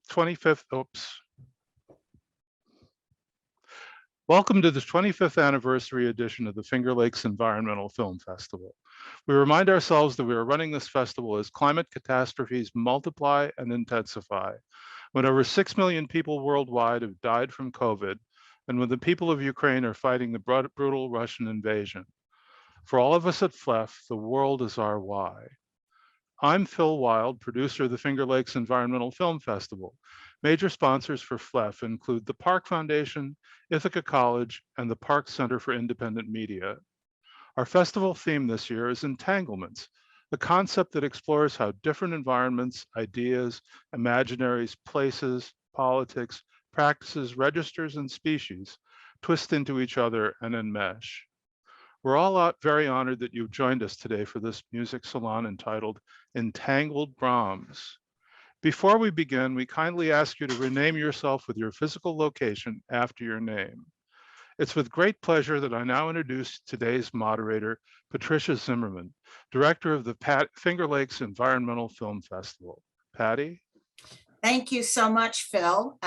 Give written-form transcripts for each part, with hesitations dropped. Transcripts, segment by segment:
25th, Welcome to the 25th anniversary edition of the Finger Lakes Environmental Film Festival. We remind ourselves that we are running this festival as climate catastrophes multiply and intensify, when over 6 million people worldwide have died from COVID, and when the people of Ukraine are fighting the brutal Russian invasion. For all of us at FLEF, the world is our why. I'm Phil Wild, producer of the Finger Lakes Environmental Film Festival. Major sponsors for FLEF include the Park Foundation, Ithaca College, and the Park Center for Independent Media. Our festival theme this year is entanglements, the concept that explores how different environments, ideas, imaginaries, places, politics, practices, registers, and species twist into each other and enmesh. We're all very honored that you've joined us today for this music salon entitled Entangled Brahms. Before we begin, we kindly ask you to rename yourself with your physical location after your name. It's with great pleasure that I now introduce today's moderator, Patricia Zimmerman, director of the Finger Lakes Environmental Film Festival. Patty? Thank you so much, Phil,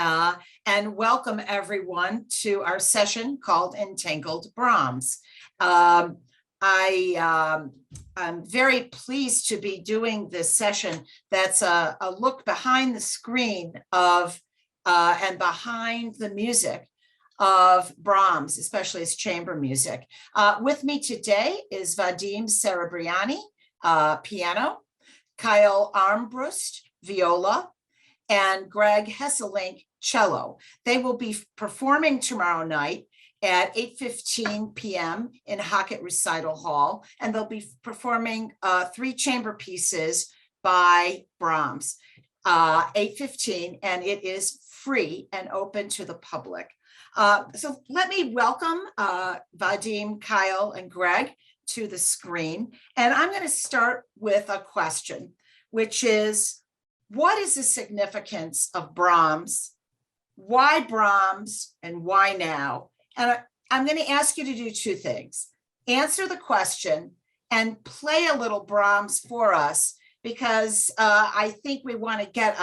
and welcome everyone to our session called Entangled Brahms. I'm very pleased to be doing this session that's a look behind the screen of and behind the music of Brahms, especially his chamber music. With me today is Vadim Serebryany, piano, Kyle Armbrust, viola, and Greg Hesselink, cello. They will be performing tomorrow night at 8:15 p.m. in Hockett Recital Hall, and they'll be performing 3 chamber pieces by Brahms, 8:15, and it is free and open to the public. So let me welcome Vadim, Kyle, and Greg to the screen, and I'm going to start with a question, which is, what is the significance of Brahms? Why Brahms and why now? And I'm going to ask you to do 2 things. Answer the question and play a little Brahms for us, because I think we want to get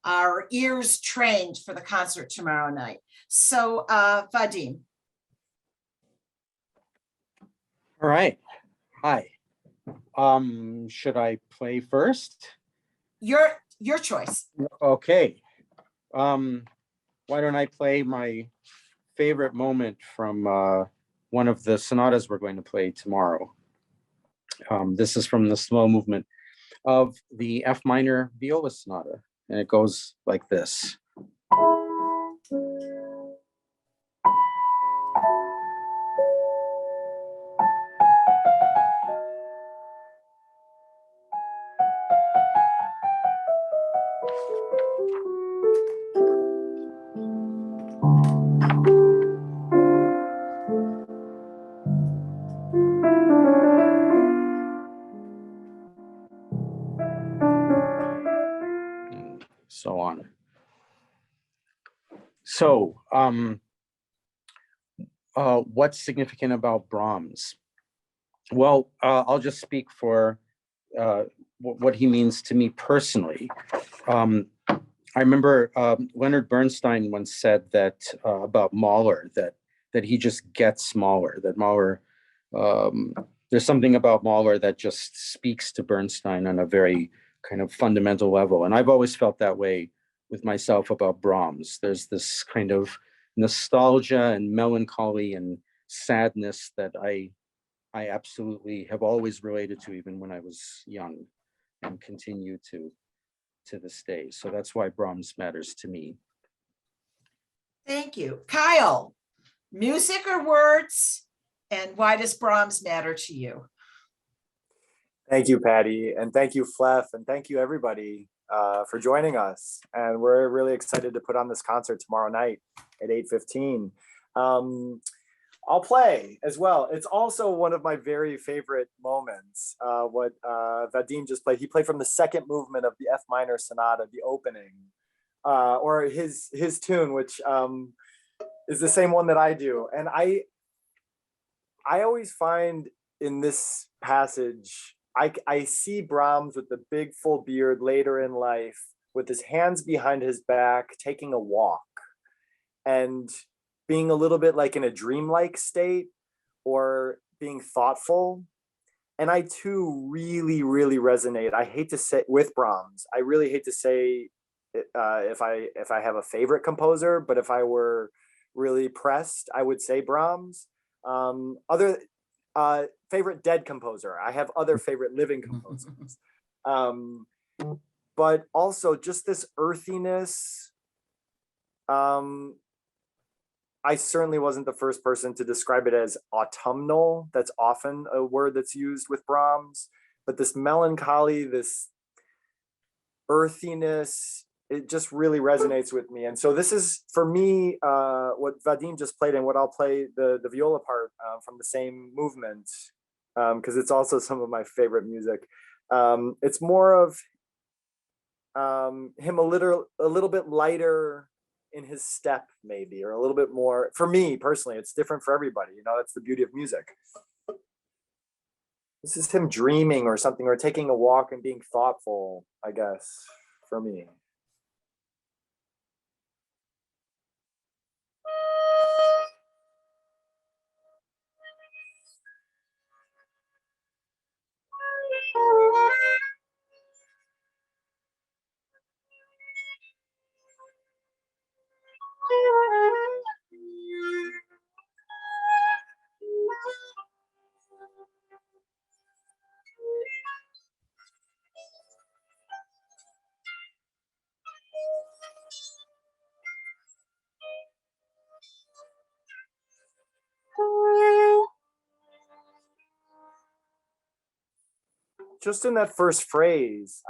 our ears trained for the concert tomorrow night. So Vadim. All right. Hi. Should I play first? Your choice. Okay. Why don't I play my favorite moment from one of the sonatas we're going to play tomorrow. This is from the slow movement of the F minor viola sonata, and it goes like this. So on. So, what's significant about Brahms? Well, I'll just speak for what he means to me personally. I remember Leonard Bernstein once said that about Mahler, that he just gets Mahler, that Mahler, there's something about Mahler that just speaks to Bernstein on a very kind of fundamental level. And I've always felt that way with myself about Brahms. There's this kind of nostalgia and melancholy and sadness that I absolutely have always related to, even when I was young, and continue to this day. So that's why Brahms matters to me. Thank you. Kyle, music or words? And why does Brahms matter to you? Thank you, Patty, and thank you, Flef, and thank you, everybody, for joining us. And we're really excited to put on this concert tomorrow night at 8:15. I'll play as well. It's also one of my very favorite moments, what Vadim just played. He played from the second movement of the F minor sonata, the opening, or his tune, which is the same one that I do. And I always find in this passage, I see Brahms with the big full beard later in life, with his hands behind his back, taking a walk and being a little bit like in a dreamlike state or being thoughtful. And I too really, really resonate. I hate to say with Brahms, I really hate to say if I have a favorite composer, but if I were really pressed, I would say Brahms. Other favorite dead composer. I have other favorite living composers. But also just this earthiness. I certainly wasn't the first person to describe it as autumnal. That's often a word that's used with Brahms, but this melancholy, this earthiness, it just really resonates with me. And so this is, for me, what Vadim just played and what I'll play the viola part from the same movement, because it's also some of my favorite music. It's more of him a little bit lighter in his step, maybe, or a little bit more. For me personally, it's different for everybody. You know, that's the beauty of music. This is him dreaming or something, or taking a walk and being thoughtful, I guess, for me. Just in that first phrase,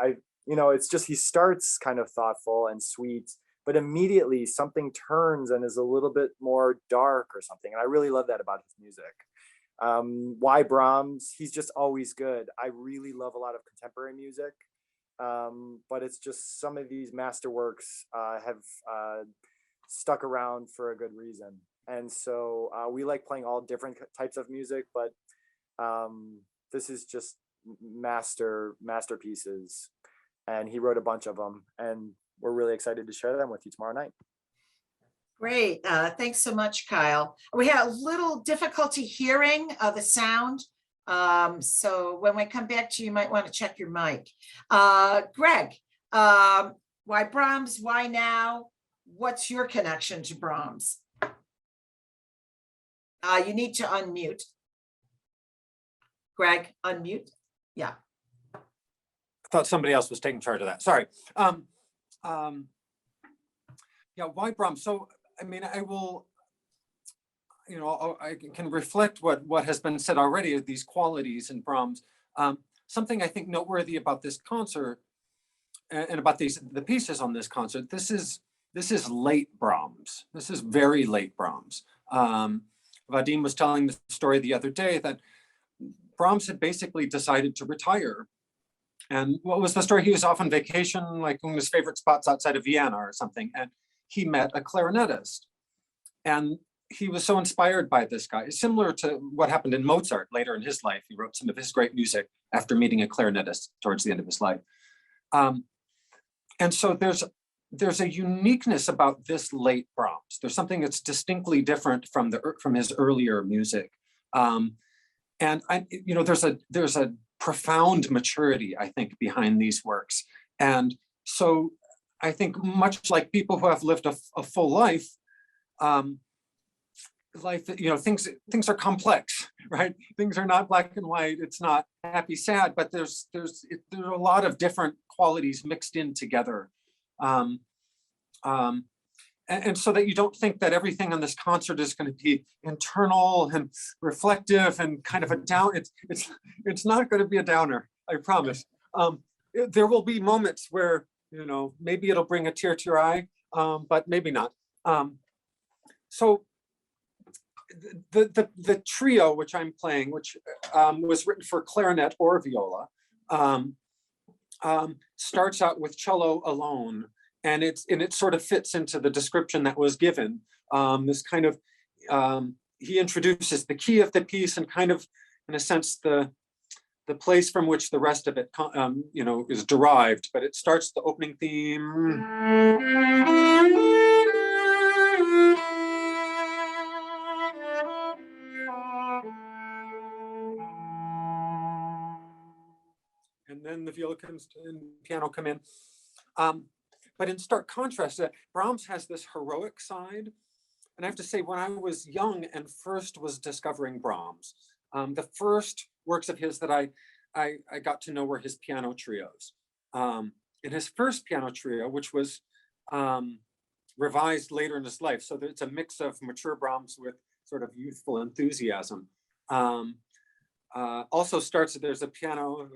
it's just, he starts kind of thoughtful and sweet, but immediately something turns and is a little bit more dark or something. And I really love that about his music. Why Brahms? He's just always good. I really love a lot of contemporary music, but it's just some of these masterworks have stuck around for a good reason. And so we like playing all different types of music, but this is just masterpieces, and he wrote a bunch of them, and we're really excited to share them with you tomorrow night. Great. Thanks so much, Kyle. We had a little difficulty hearing the sound. So when we come back to you, you might want to check your mic. Greg, why Brahms? Why now? What's your connection to Brahms? You need to unmute. Greg, unmute. Yeah. I thought somebody else was taking charge of that. Sorry. Yeah, why Brahms? So, I mean, I will, I can reflect what has been said already of these qualities in Brahms. Something I think noteworthy about this concert and about the pieces on this concert, this is late Brahms. This is very late Brahms. Vadim was telling the story the other day that Brahms had basically decided to retire. And what was the story? He was off on vacation, like one of his favorite spots outside of Vienna or something. And he met a clarinetist. And he was so inspired by this guy. It's similar to what happened in Mozart later in his life. He wrote some of his great music after meeting a clarinetist towards the end of his life. And so there's a uniqueness about this late Brahms. There's something that's distinctly different from his earlier music. And there's a profound maturity, I think, behind these works. And so I think much like people who have lived a full life, things are complex, right? Things are not black and white. It's not happy, sad, but there's a lot of different qualities mixed in together. And so that you don't think that everything on this concert is going to be internal and reflective and kind of a down. It's not going to be a downer, I promise. There will be moments where, maybe it'll bring a tear to your eye, but maybe not. So the trio which I'm playing, which was written for clarinet or viola, starts out with cello alone. And it sort of fits into the description that was given. This kind of, he introduces the key of the piece and kind of, in a sense, the the place from which the rest of it, you know, is derived. But it starts the opening theme. And then the viola comes and piano come in. But in stark contrast, Brahms has this heroic side. And I have to say, when I was young and first was discovering Brahms, the first works of his that I got to know were his piano trios. In his first piano trio, which was revised later in his life, so it's a mix of mature Brahms with sort of youthful enthusiasm. Also starts, there's a piano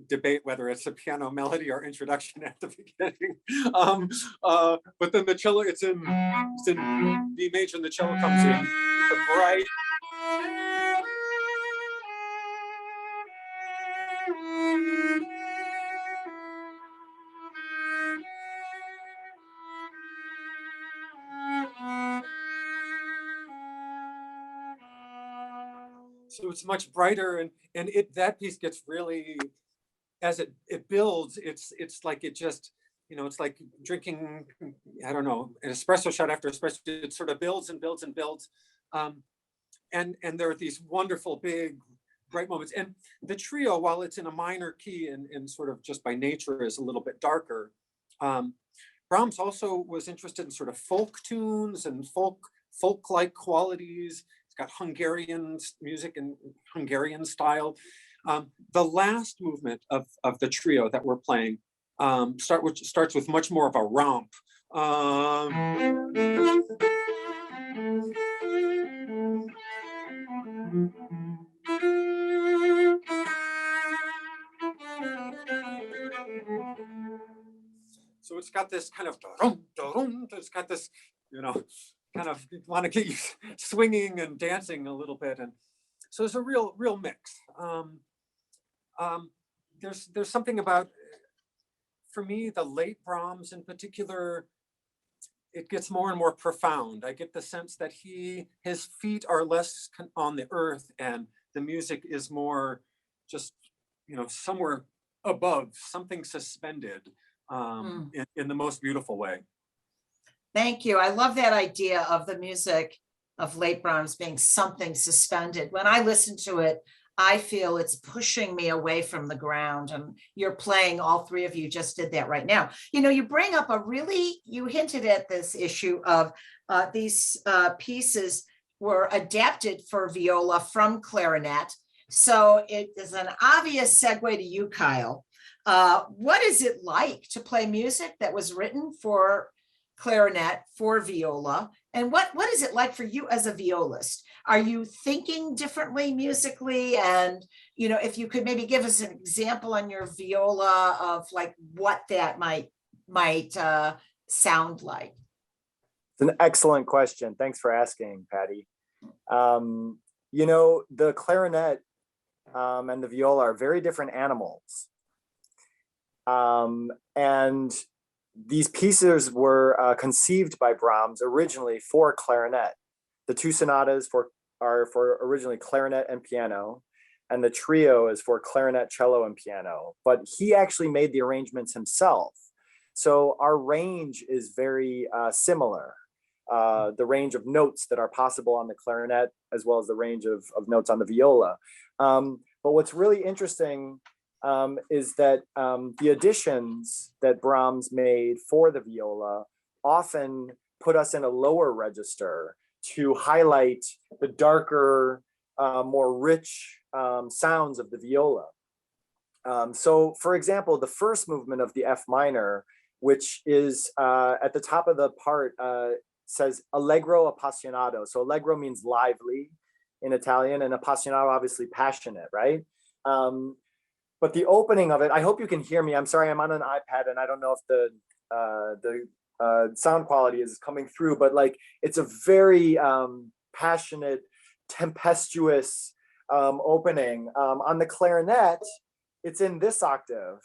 debate whether it's a piano melody or introduction at the beginning. But then the cello, it's in D major, and the cello comes in, the bright. So it's much brighter, and that piece gets really, as it builds, it's like it just, you know, it's like drinking, I don't know, an espresso shot after espresso. It sort of builds and builds and builds, and there are these wonderful big bright moments. And the trio, while it's in a minor key and sort of just by nature is a little bit darker, Brahms also was interested in sort of folk tunes and folk-like qualities. Got Hungarian music and Hungarian style. The last movement of the trio that we're playing starts with much more of a romp. So it's got this kind of, it's got this, you know, kind of want to get you swinging and dancing a little bit, and so it's a real mix. There's something about, for me, the late Brahms in particular, it gets more and more profound. I get the sense that his feet are less on the earth, and the music is more just, you know, somewhere above, something suspended, in the most beautiful way. Thank you. I love that idea of the music of late Brahms being something suspended. When I listen to it, I feel it's pushing me away from the ground. And you're playing, all three of you just did that right now. You know, you bring up you hinted at this issue of these pieces were adapted for viola from clarinet. So it is an obvious segue to you, Kyle. What is it like to play music that was written for clarinet for viola, and what is it like for you as a violist? Are you thinking differently musically? And you know, if you could maybe give us an example on your viola of like what that might sound like. It's an excellent question. Thanks for asking, Patty. You know, the clarinet and the viola are very different animals, and these pieces were conceived by Brahms originally for clarinet. The two sonatas are for originally clarinet and piano, and the trio is for clarinet, cello, and piano. But he actually made the arrangements himself. So our range is very similar. The range of notes that are possible on the clarinet, as well as the range of notes on the viola. But what's really interesting is that the additions that Brahms made for the viola often put us in a lower register to highlight the darker, more rich sounds of the viola. So for example, the first movement of the F minor, which is at the top of the part, says allegro appassionato. So allegro means lively in Italian, and appassionato obviously passionate, right? But the opening of it, I hope you can hear me. I'm sorry, I'm on an iPad and I don't know if the sound quality is coming through, but like it's a very passionate, tempestuous opening. On the clarinet, it's in this octave.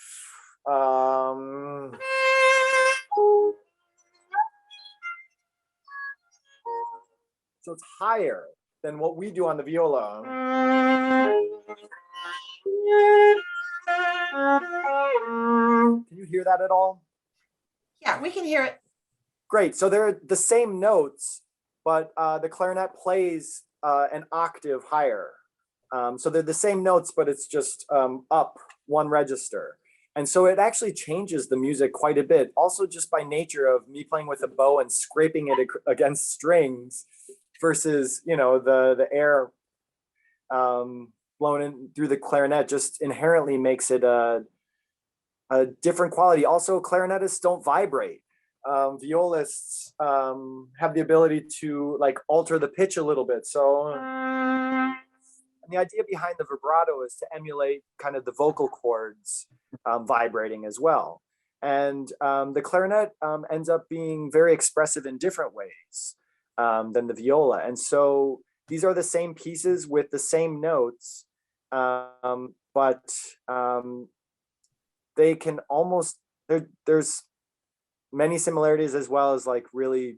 So it's higher than what we do on the viola. Can you hear that at all? Yeah, we can hear it. Great. So they're the same notes, but the clarinet plays an octave higher. So they're the same notes, but it's just up one register. And so it actually changes the music quite a bit. Also, just by nature of me playing with a bow and scraping it against strings versus, you know, the air blown in through the clarinet just inherently makes it a different quality. Also, clarinetists don't vibrate. Violists have the ability to like alter the pitch a little bit. So the idea behind the vibrato is to emulate kind of the vocal cords vibrating as well. And the clarinet ends up being very expressive in different ways than the viola. And so these are the same pieces with the same notes, but they can almost, there's many similarities as well as like really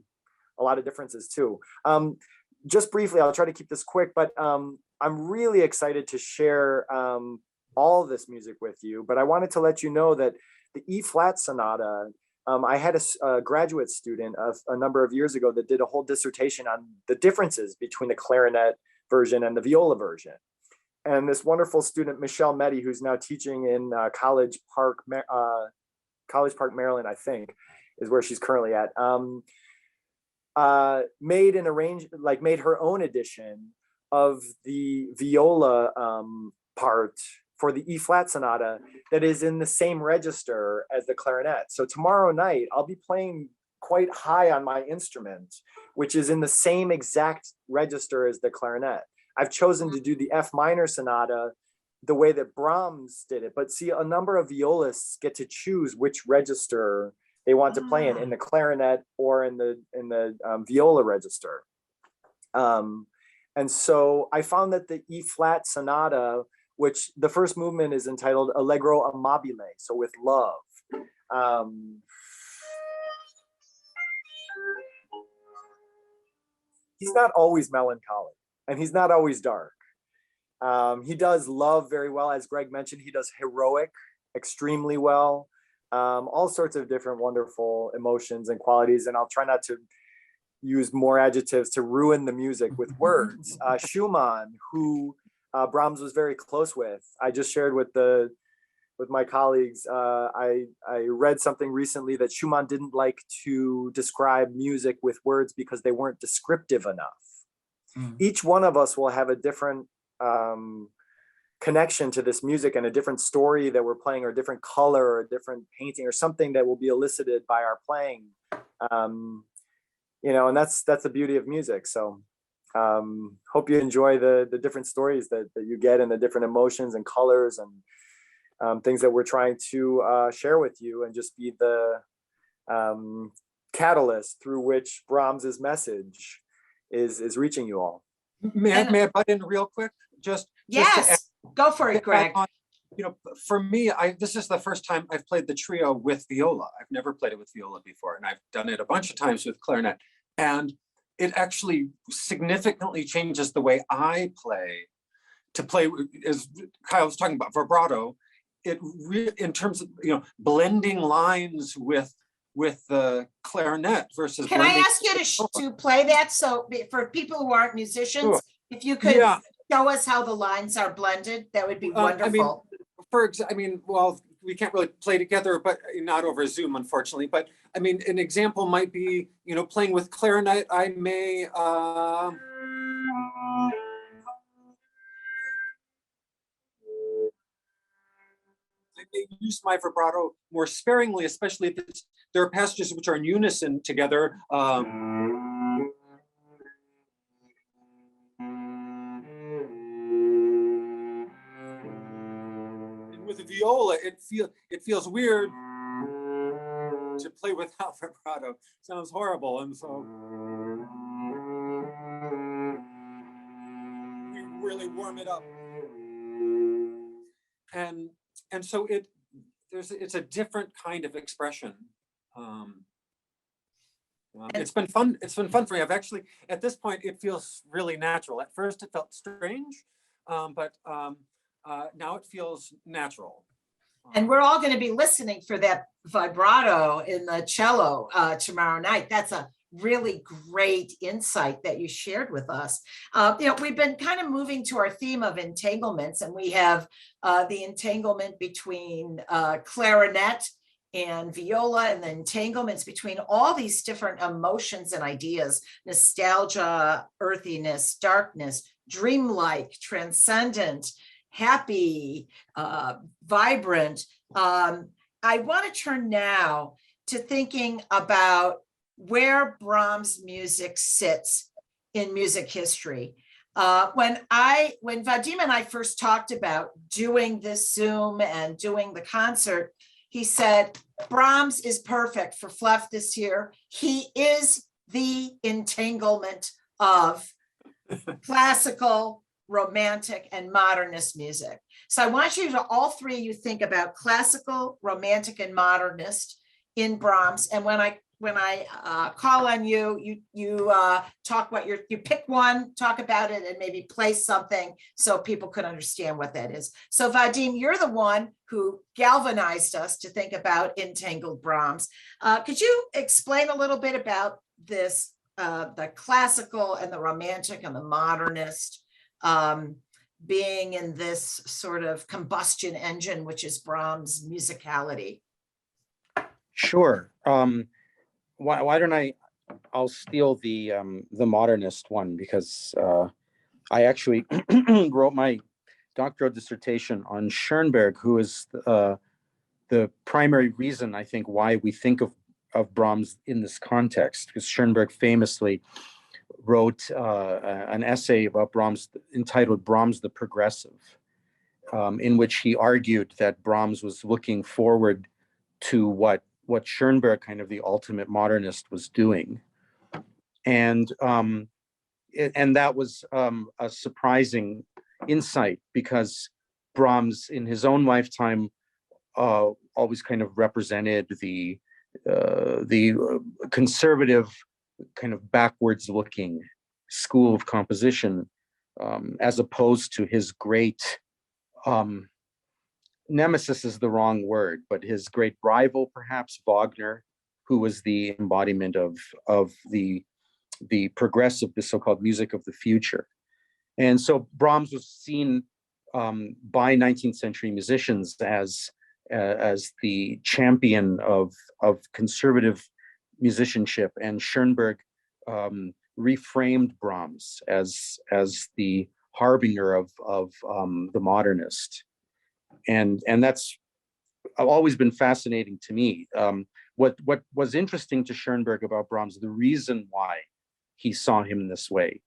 a lot of differences too. Just briefly, I'll try to keep this quick, but I'm really excited to share all of this music with you, but I wanted to let you know that the E-flat sonata, I had a graduate student a number of years ago that did a whole dissertation on the differences between the clarinet version and the viola version. And this wonderful student, Michelle Meddy, who's now teaching in College Park, Maryland, I think, is where she's currently at, made her own edition of the viola part for the E-flat sonata that is in the same register as the clarinet. So tomorrow night, I'll be playing quite high on my instrument, which is in the same exact register as the clarinet. I've chosen to do the F minor sonata the way that Brahms did it, but see, a number of violists get to choose which register they want to play in the clarinet or in the viola register. And so I found that the E-flat sonata, which the first movement is entitled Allegro Amabile, so with love. He's not always melancholic and he's not always dark. He does love very well. As Greg mentioned, he does heroic extremely well. All sorts of different wonderful emotions and qualities. And I'll try not to use more adjectives to ruin the music with words. Schumann, who Brahms was very close with. I just shared with my colleagues, I read something recently that Schumann didn't like to describe music with words because they weren't descriptive enough. Each one of us will have a different connection to this music and a different story that we're playing, or a different color, or a different painting, or something that will be elicited by our playing. And that's the beauty of music. So hope you enjoy the different stories that you get, and the different emotions and colors and things that we're trying to share with you, and just be the catalyst through which Brahms's message is reaching you all. May I butt in real quick? Yes, go for it, Greg. For me, this is the first time I've played the trio with viola. I've never played it with viola before, and I've done it a bunch of times with clarinet. And it actually significantly changes the way I play. To play, as Kyle was talking about, vibrato, in terms of blending lines with the clarinet versus. Can I ask you to play that? So for people who aren't musicians, sure. If you could show us how the lines are blended, that would be wonderful. Well, we can't really play together, but not over Zoom, unfortunately. But I mean, an example might be, playing with clarinet, I may use my vibrato more sparingly, especially if there are passages which are in unison together. And with the viola, it feels weird to play without vibrato. Sounds horrible, and so we really warm it up. And so it's a different kind of expression. It's been fun. It's been fun for me. I've actually, at this point, it feels really natural. At first, it felt strange, but now it feels natural. And we're all going to be listening for that vibrato in the cello tomorrow night. That's a really great insight that you shared with us. We've been kind of moving to our theme of entanglements, and we have the entanglement between clarinet and viola, and the entanglements between all these different emotions and ideas: nostalgia, earthiness, darkness, dreamlike, transcendent, happy, vibrant. I want to turn now to thinking about where Brahms' music sits in music history. When Vadim and I first talked about doing this Zoom and doing the concert, he said, Brahms is perfect for Fluff this year. He is the entanglement of classical, romantic, and modernist music. So I want you to, all three of you, think about classical, romantic, and modernist in Brahms. And when I call on you, you talk what you pick one, talk about it, and maybe play something so people could understand what that is. So Vadim, you're the one who galvanized us to think about Entangled Brahms. Could you explain a little bit about this, the classical and the romantic and the modernist being in this sort of combustion engine, which is Brahms' musicality? Sure. Why don't I'll steal the modernist one, because I actually wrote my doctoral dissertation on Schoenberg, who is the primary reason, I think, why we think of Brahms in this context, because Schoenberg famously wrote an essay about Brahms entitled Brahms the Progressive, in which he argued that Brahms was looking forward to what Schoenberg, kind of the ultimate modernist, was doing. And that was a surprising insight, because Brahms in his own lifetime always kind of represented the conservative, kind of backwards looking school of composition, as opposed to his great nemesis is the wrong word, but his great rival, perhaps, Wagner, who was the embodiment of the progressive, the so-called music of the future. And so Brahms was seen by 19th century musicians as the champion of conservative musicianship, and Schoenberg reframed Brahms as the harbinger of the modernist. And that's always been fascinating to me. What was interesting to Schoenberg about Brahms, the reason why he saw him in this way,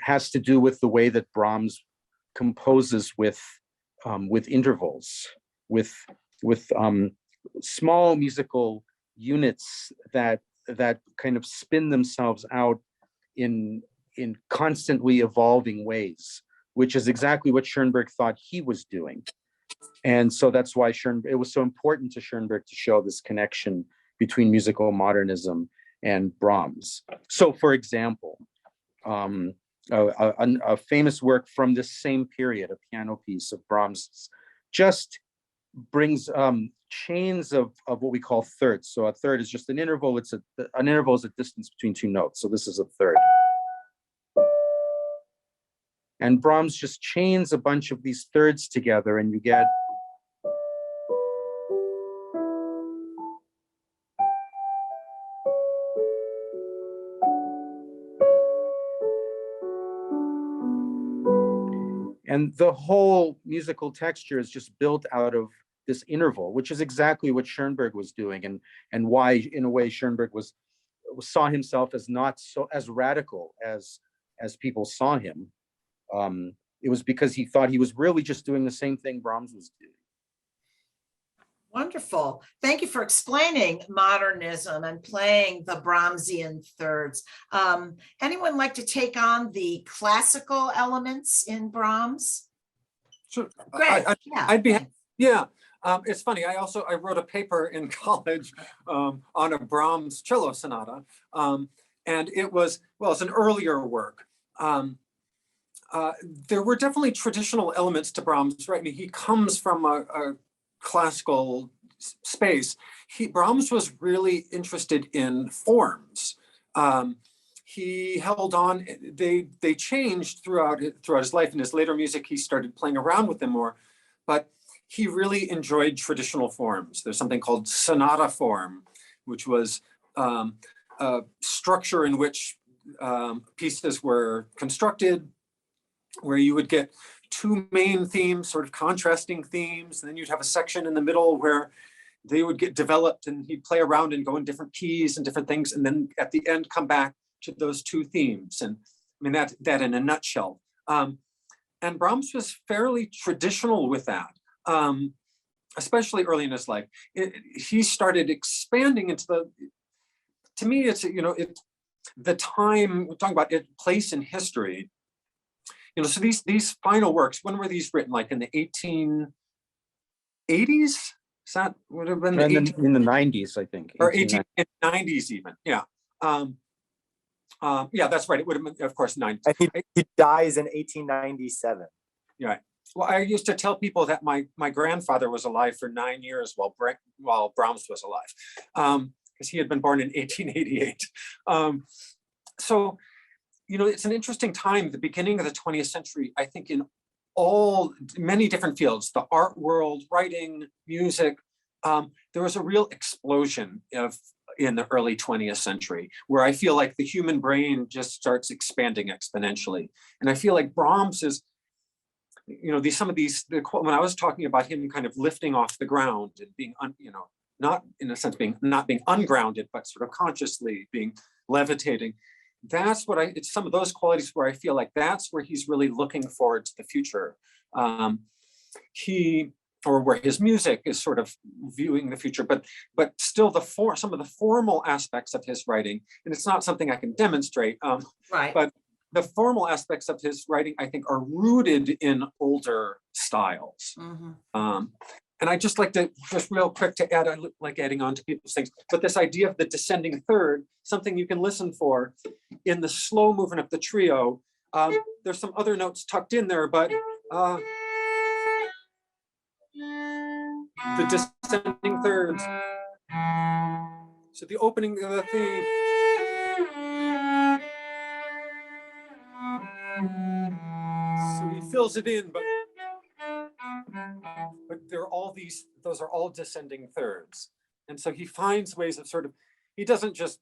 has to do with the way that Brahms composes with intervals, with small musical units that kind of spin themselves out in constantly evolving ways, which is exactly what Schoenberg thought he was doing. And so that's why it was so important to Schoenberg to show this connection between musical modernism and Brahms. So, for example, a famous work from this same period, a piano piece of Brahms, just brings chains of what we call thirds. So a third is just an interval. An interval is a distance between two notes. So this is a third. And Brahms just chains a bunch of these thirds together, and you get and the whole musical texture is just built out of this interval, which is exactly what Schoenberg was doing, and why, in a way, Schoenberg saw himself as not so as radical as people saw him. It was because he thought he was really just doing the same thing Brahms was doing. Wonderful. Thank you for explaining modernism and playing the Brahmsian thirds. Anyone like to take on the classical elements in Brahms? Sure. Great. I'd be, yeah. It's funny. I wrote a paper in college on a Brahms cello sonata, and it's an earlier work. there were definitely traditional elements to Brahms, right? I mean, he comes from a classical space. Brahms was really interested in forms. He held on. They changed throughout his life. In his later music, he started playing around with them more, but he really enjoyed traditional forms. There's something called Sonata Form, which was a structure in which pieces were constructed, where you would get two main themes, sort of contrasting themes, and then you'd have a section in the middle where they would get developed and he'd play around and go in different keys and different things, and then at the end come back to those two themes. And I mean, that in a nutshell. And Brahms was fairly traditional with that, especially early in his life. He started expanding into to me, it's, the time, we're talking about place in history. So these final works, when were these written? Like in the 1880s? That would have been in the 90s, I think. Or 1890s even, yeah. Yeah, that's right. It would have been, of course, 90s. And he dies in 1897. Yeah. Well, I used to tell people that my grandfather was alive for 9 years while Brahms was alive, because he had been born in 1888. So, it's an interesting time, the beginning of the 20th century, I think, in many different fields, the art world, writing, music. There was a real explosion in the early 20th century, where I feel like the human brain just starts expanding exponentially. And I feel like Brahms is, when I was talking about him kind of lifting off the ground and being, not in a sense not being ungrounded, but sort of consciously being levitating. That's what it's some of those qualities where I feel like that's where he's really looking forward to the future. Where his music is sort of viewing the future, but still some of the formal aspects of his writing, and it's not something I can demonstrate, Right. but the formal aspects of his writing, I think, are rooted in older styles. Mm-hmm. And I just like to, just real quick to add, I like adding on to people's things, but this idea of the descending third, something you can listen for in the slow movement of the trio. There's some other notes tucked in there, but the descending thirds. So the opening of the theme. So he fills it in, but there are those are all descending thirds. And so he finds ways of he doesn't just,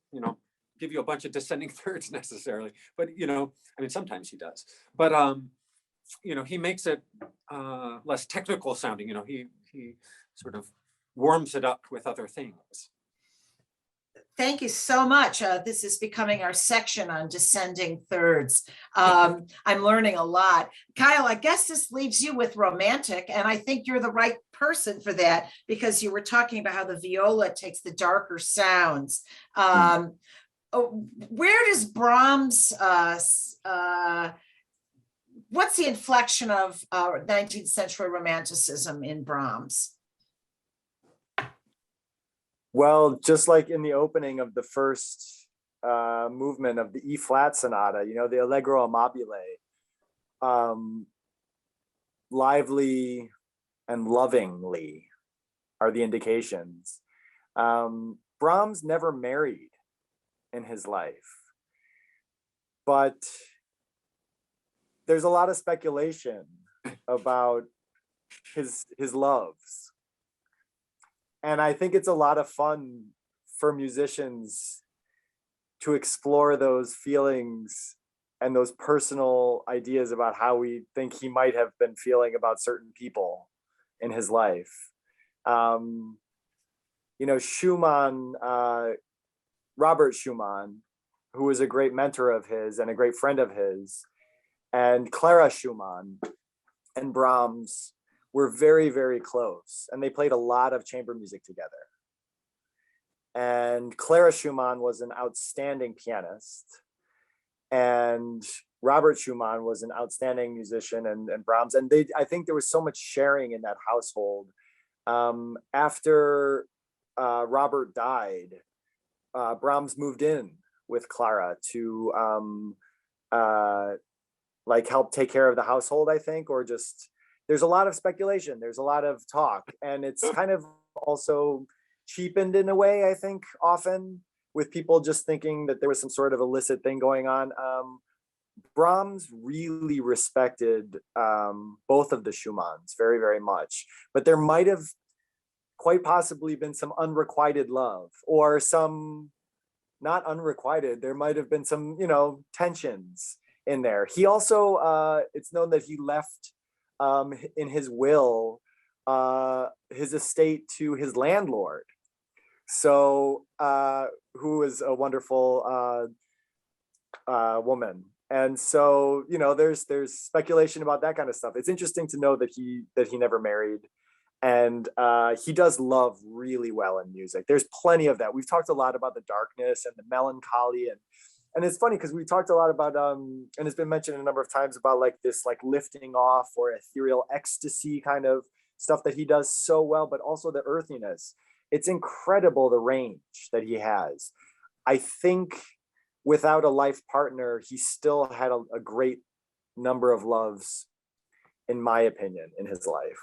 give you a bunch of descending thirds necessarily, but, sometimes he does, but, he makes it less technical sounding, he sort of warms it up with other things. Thank you so much. This is becoming our section on descending thirds. I'm learning a lot. Kyle, I guess this leaves you with romantic, and I think you're the right person for that, because you were talking about how the viola takes the darker sounds. Where does Brahms, what's the inflection of 19th century Romanticism in Brahms? Well, just like in the opening of the first movement of the E-flat sonata, the Allegro amabile, lively and lovingly are the indications. Brahms never married in his life, but there's a lot of speculation about his loves. And I think it's a lot of fun for musicians to explore those feelings and those personal ideas about how we think he might have been feeling about certain people in his life. Schumann, Robert Schumann, who was a great mentor of his and a great friend of his, and Clara Schumann and Brahms were very, very close, and they played a lot of chamber music together. And Clara Schumann was an outstanding pianist, and Robert Schumann was an outstanding musician, and Brahms, and I think there was so much sharing in that household. After Robert died, Brahms moved in with Clara to like help take care of the household, I think, or just there's a lot of speculation, there's a lot of talk, and it's kind of also cheapened in a way, I think, often with people just thinking that there was some sort of illicit thing going on. Brahms really respected both of the Schumanns very, very much, but there might have quite possibly been some unrequited love, or some not unrequited, there might have been some, you know, tensions in there. He also, it's known that he left in his will his estate to his landlord, so who was a wonderful woman. And so, you know, there's speculation about that kind of stuff. It's interesting to know that he never married, and he does love really well in music. There's plenty of that. We've talked a lot about the darkness and the melancholy, and it's funny because we talked a lot about and it's been mentioned a number of times about like this like lifting off or ethereal ecstasy kind of stuff that he does so well, but also the earthiness. It's incredible the range that he has. I think without a life partner, he still had a great number of loves, in my opinion, in his life.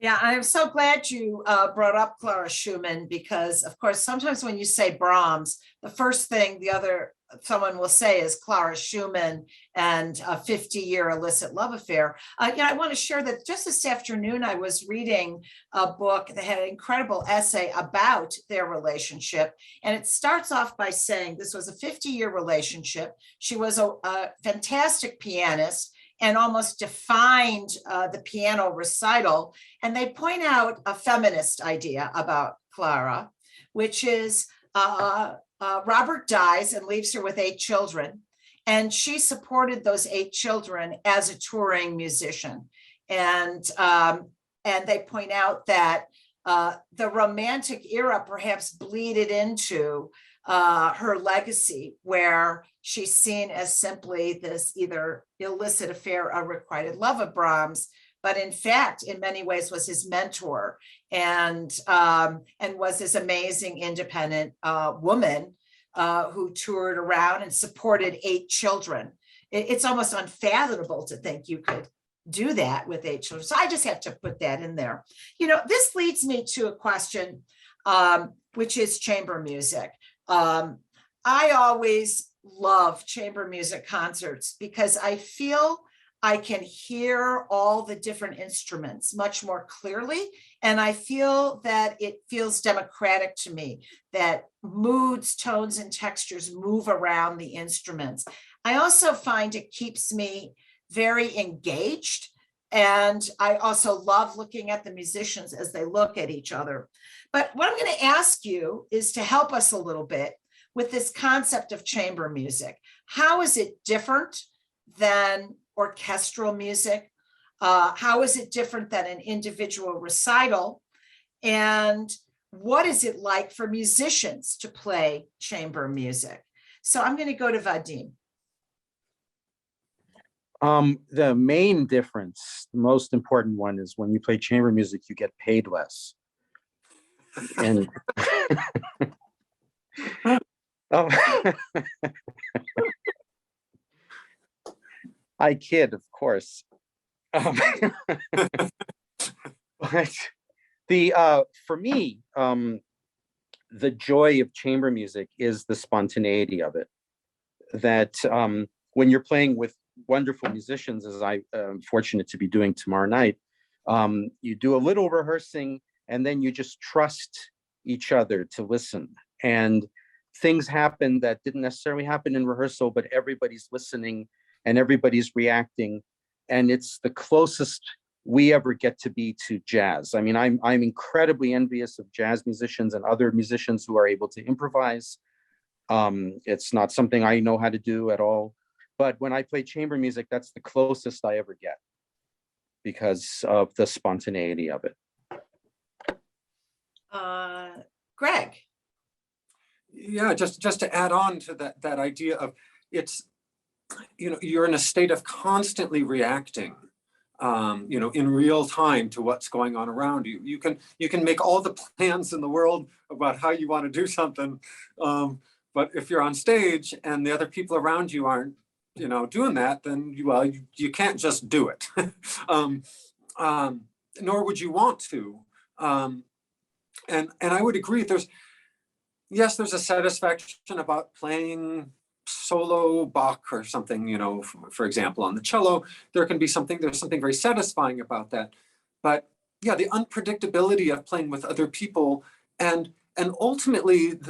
Yeah, I'm so glad you brought up Clara Schumann, because of course, sometimes when you say Brahms, the first thing someone will say is Clara Schumann and a 50-year illicit love affair. Yeah, I want to share that just this afternoon, I was reading a book that had an incredible essay about their relationship. And it starts off by saying this was a 50-year relationship. She was a fantastic pianist and almost defined the piano recital. And they point out a feminist idea about Clara, which is Robert dies and leaves her with 8 children. And she supported those 8 children as a touring musician. And they point out that the Romantic era perhaps bleeded into her legacy, where she's seen as simply this either illicit affair or requited love of Brahms, but in fact, in many ways was his mentor, and was this amazing independent woman who toured around and supported 8 children. It's almost unfathomable to think you could do that with 8 children. So I just have to put that in there. You know, this leads me to a question, which is chamber music. I always love chamber music concerts because I feel I can hear all the different instruments much more clearly. And I feel that it feels democratic to me, that moods, tones, and textures move around the instruments. I also find it keeps me very engaged. And I also love looking at the musicians as they look at each other. But what I'm going to ask you is to help us a little bit with this concept of chamber music. How is it different than orchestral music? How is it different than an individual recital? And what is it like for musicians to play chamber music? So I'm going to go to Vadim. The main difference, the most important one, is when you play chamber music, you get paid less. And oh, I kid, of course. But for me, the joy of chamber music is the spontaneity of it. That when you're playing with wonderful musicians, as I am fortunate to be doing tomorrow night, you do a little rehearsing and then you just trust each other to listen. And things happen that didn't necessarily happen in rehearsal, but everybody's listening and everybody's reacting. And it's the closest we ever get to be to jazz. I mean, I'm incredibly envious of jazz musicians and other musicians who are able to improvise. It's not something I know how to do at all. But when I play chamber music, that's the closest I ever get because of the spontaneity of it. Greg. Yeah, just to add on to that idea of it's, you know, you're in a state of constantly reacting, you know, in real time to what's going on around you. You can make all the plans in the world about how you want to do something, but if you're on stage and the other people around you aren't doing that, then you can't just do it. Nor would you want to. And I would agree. There's a satisfaction about playing solo Bach or something, for example, on the cello. There's something very satisfying about that. But yeah, the unpredictability of playing with other people and ultimately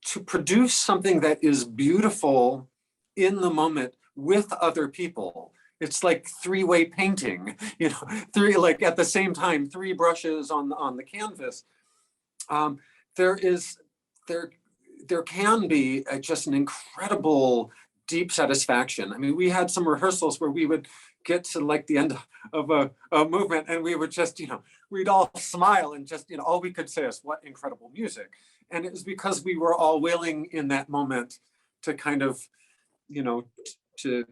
to produce something that is beautiful in the moment with other people. It's like three-way painting, like at the same time, three brushes on the canvas. There can be just an incredible deep satisfaction. I mean, we had some rehearsals where we would get to like the end of a movement and we would just, we'd all smile and just, all we could say is what incredible music. And it was because we were all willing in that moment to kind of, to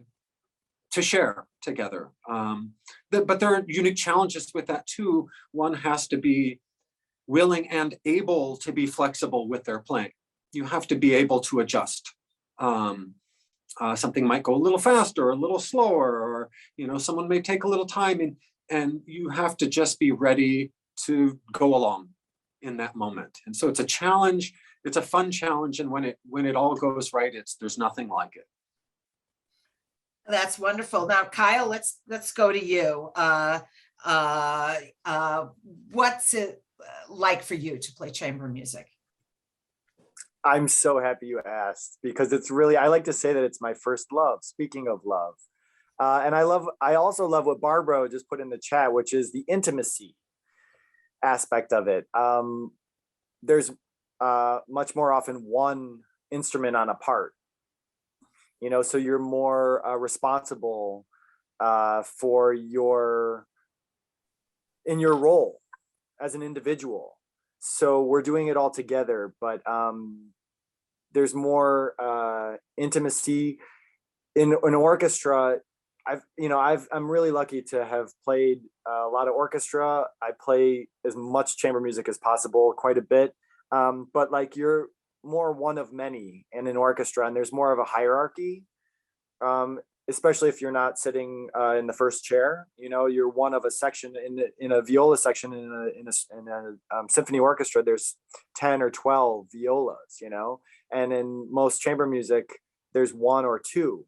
share together. But there are unique challenges with that too. One has to be willing and able to be flexible with their playing. You have to be able to adjust. Something might go a little faster or a little slower, or someone may take a little time, and you have to just be ready to go along in that moment. And so it's a challenge. It's a fun challenge, and when it all goes right, there's nothing like it. That's wonderful. Now, Kyle, let's go to you. What's it like for you to play chamber music? I'm so happy you asked, because it's really, I like to say that it's my first love, speaking of love. And I also love what Barbara just put in the chat, which is the intimacy aspect of it. There's much more often one instrument on a part, so you're more responsible for in your role as an individual. So we're doing it all together, but there's more intimacy in an orchestra. I'm really lucky to have played a lot of orchestra. I play as much chamber music as possible, quite a bit. But like you're more one of many in an orchestra, and there's more of a hierarchy. Especially if you're not sitting in the first chair, you're one of a section in a viola section in a symphony orchestra. There's 10 or 12 violas, and in most chamber music, there's one or two.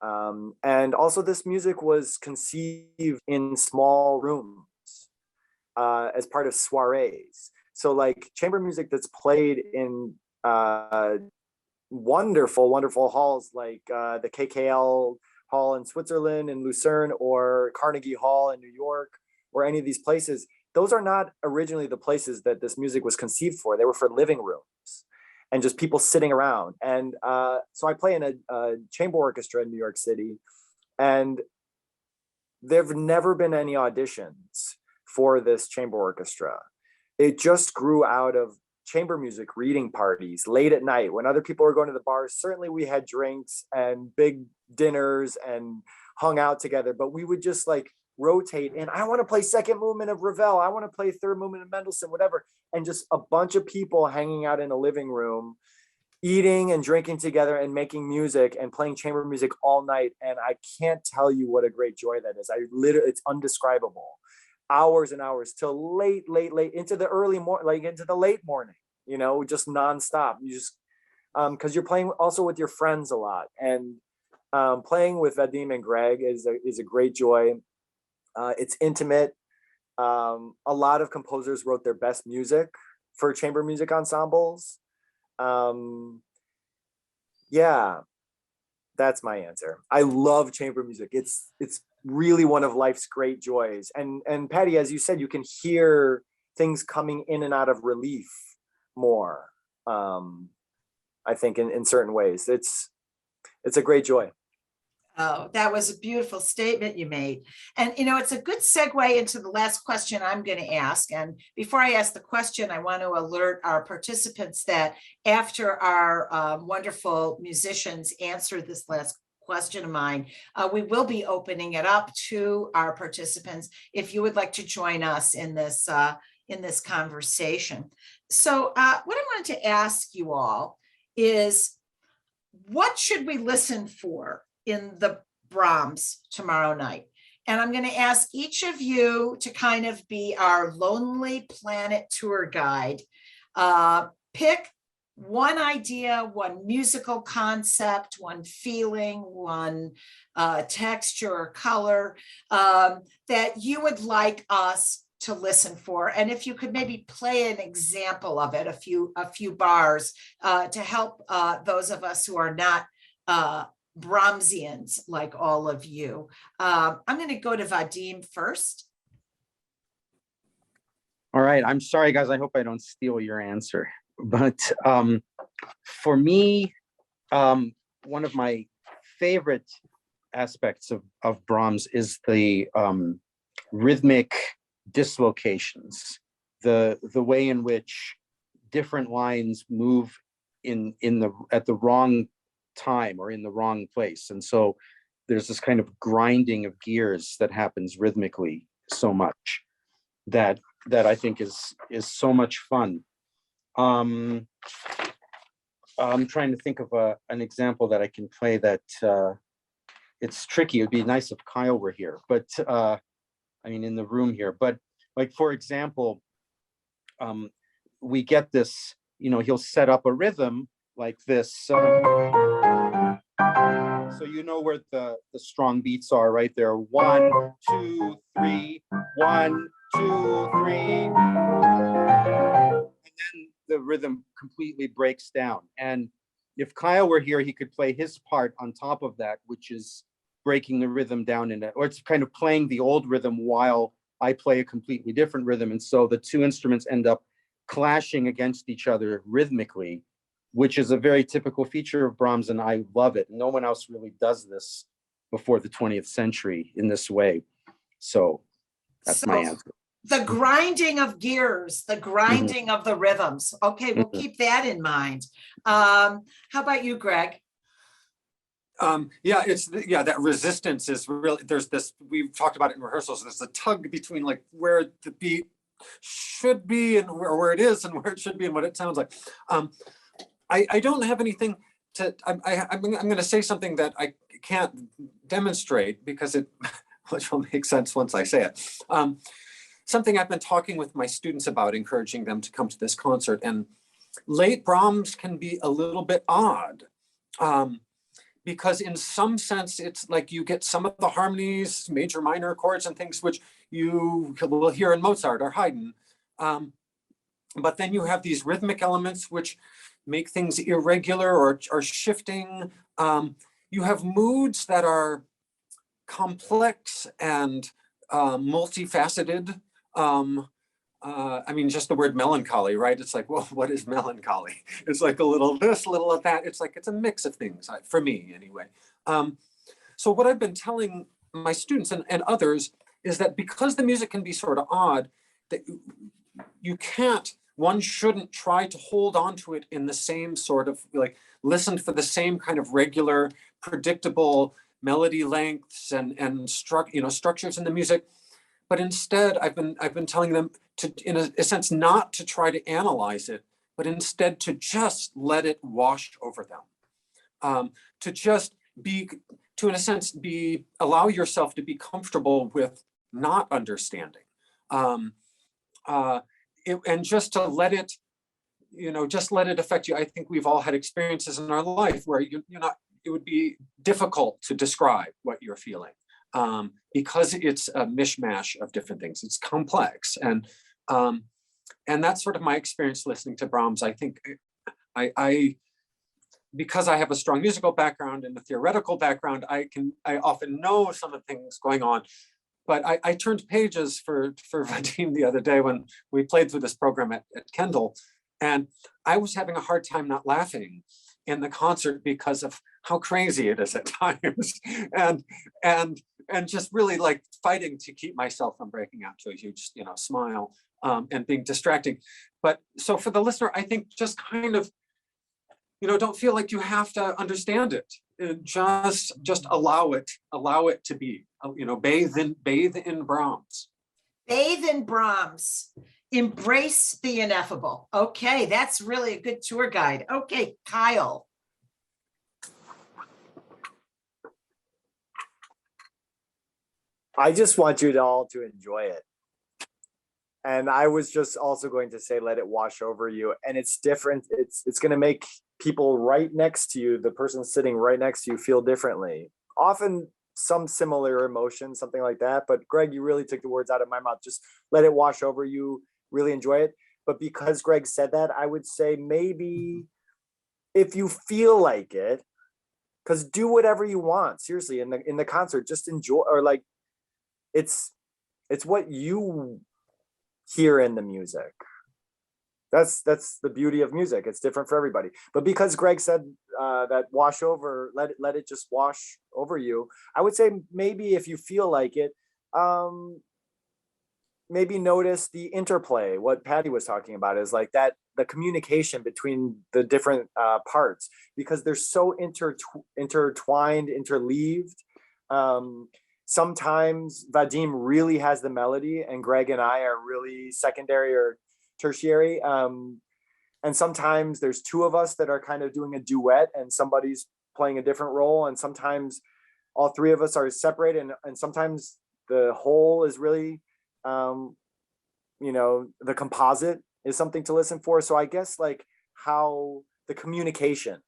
And also this music was conceived in small rooms as part of soirees. So like chamber music that's played in wonderful halls like the KKL Hall in Switzerland and Lucerne, or Carnegie Hall in New York, or any of these places. Those are not originally the places that this music was conceived for. They were for living rooms and just people sitting around. And so I play in a chamber orchestra in New York City, and there've never been any auditions for this chamber orchestra. It just grew out of chamber music reading parties late at night when other people were going to the bars. Certainly we had drinks and big dinners and hung out together, but we would just like rotate in. I want to play second movement of Ravel. I want to play third movement of Mendelssohn, whatever. And just a bunch of people hanging out in a living room, eating and drinking together and making music and playing chamber music all night. And I can't tell you what a great joy that is. It's undescribable. Hours and hours till late into the early morning, like into the late morning, just nonstop. You just, because you're playing also with your friends a lot, and playing with Vadim and Greg is a great joy. It's intimate. A lot of composers wrote their best music for chamber music ensembles. Yeah, that's my answer. I love chamber music. It's really one of life's great joys. And Patty, as you said, you can hear things coming in and out of relief more. I think in certain ways, it's a great joy. Oh, that was a beautiful statement you made. And, it's a good segue into the last question I'm going to ask. And before I ask the question, I want to alert our participants that after our wonderful musicians answer this last question of mine, we will be opening it up to our participants if you would like to join us in this conversation. So what I wanted to ask you all is, what should we listen for in the Brahms tomorrow night. And I'm going to ask each of you to kind of be our Lonely Planet tour guide. Pick one idea, one musical concept, one feeling, one texture or color that you would like us to listen for. And if you could maybe play an example of it, a few bars to help those of us who are not Brahmsians like all of you. I'm going to go to Vadim first. All right. I'm sorry, guys. I hope I don't steal your answer. But for me, one of my favorite aspects of Brahms is the rhythmic dislocations, the way in which different lines move at the wrong time or in the wrong place. And so there's this kind of grinding of gears that happens rhythmically so much that I think is so much fun. I'm trying to think of an example that I can play that it's tricky. It'd be nice if Kyle were here, but I mean, in the room here. But like, for example, we get this, he'll set up a rhythm like this. So you know where the strong beats are right there. 1, 2, 3, 1, 2, 3. And then the rhythm completely breaks down. And if Kyle were here, he could play his part on top of that, which is breaking the rhythm down or it's kind of playing the old rhythm while I play a completely different rhythm. And so the two instruments end up clashing against each other rhythmically, which is a very typical feature of Brahms, and I love it. No one else really does this before the 20th century in this way. So that's my answer. The grinding of gears, the grinding of the rhythms. Okay, we'll keep that in mind. How about you, Greg? That resistance is really, there's this, we've talked about it in rehearsals, there's a tug between like where the beat should be and where it is and where it should be and what it sounds like. I don't have anything to, I'm going to say something that I can't demonstrate because which will make sense once I say it. Something I've been talking with my students about, encouraging them to come to this concert, and late Brahms can be a little bit odd. Because in some sense, it's like you get some of the harmonies, major, minor chords and things which you will hear in Mozart or Haydn. But then you have these rhythmic elements which make things irregular or shifting. You have moods that are complex and multifaceted. I mean, just the word melancholy, right? It's like, well, what is melancholy? It's like a little this, a little of that. It's like, it's a mix of things, for me anyway. So what I've been telling my students and others is that because the music can be sort of odd, that one shouldn't try to hold on to it in the same sort of, like, listen for the same kind of regular, predictable melody lengths and structures in the music. But instead, I've been telling them to, in a sense, not to try to analyze it, but instead to just let it wash over them. To just in a sense, allow yourself to be comfortable with not understanding. And just to let it, just let it affect you. I think we've all had experiences in our life where it would be difficult to describe what you're feeling. Because it's a mishmash of different things. It's complex. And that's sort of my experience listening to Brahms. I think because I have a strong musical background and a theoretical background, I often know some of the things going on. But I turned pages for Vadim the other day when we played through this program at Kendall, and I was having a hard time not laughing in the concert because of how crazy it is at times, and just really like fighting to keep myself from breaking out to a huge, smile and being distracting. But so for the listener, I think just kind of, don't feel like you have to understand it. Just allow it to be. Bathe in Brahms. Bathe in Brahms. Embrace the ineffable. Okay, that's really a good tour guide. Okay, Kyle. I just want you all to enjoy it. And I was just also going to say, let it wash over you. And it's different. It's going to make people right next to you, the person sitting right next to you, feel differently. Often some similar emotion, something like that. But Greg, you really took the words out of my mouth. Just let it wash over you. Really enjoy it. But because Greg said that, I would say maybe if you feel like it, because do whatever you want. Seriously, in the concert, just enjoy, or like it's what you hear in the music. That's the beauty of music. It's different for everybody. But because Greg said that wash over, let it just wash over you, I would say maybe if you feel like it, maybe notice the interplay. What Patty was talking about is like that, the communication between the different parts, because they're so intertwined, interleaved. Sometimes Vadim really has the melody and Greg and I are really secondary or tertiary. And sometimes there's two of us that are kind of doing a duet and somebody's playing a different role. And sometimes all three of us are separated, and sometimes the whole is really, the composite is something to listen for. So I guess like how the communication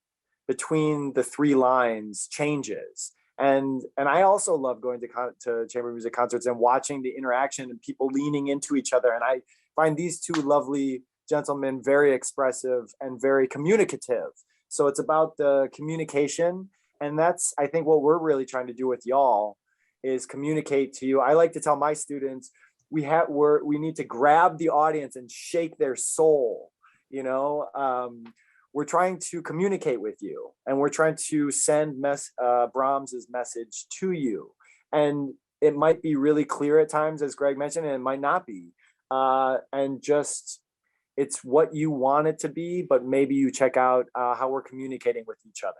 between the three lines changes. And I also love going to chamber music concerts and watching the interaction and people leaning into each other. And I find these two lovely gentlemen very expressive and very communicative. So it's about the communication. And that's, I think, what we're really trying to do with y'all is communicate to you. I like to tell my students, we need to grab the audience and shake their soul. We're trying to communicate with you, and we're trying to send Brahms's message to you. And it might be really clear at times, as Greg mentioned, and it might not be. And just, it's what you want it to be, but maybe you check out how we're communicating with each other.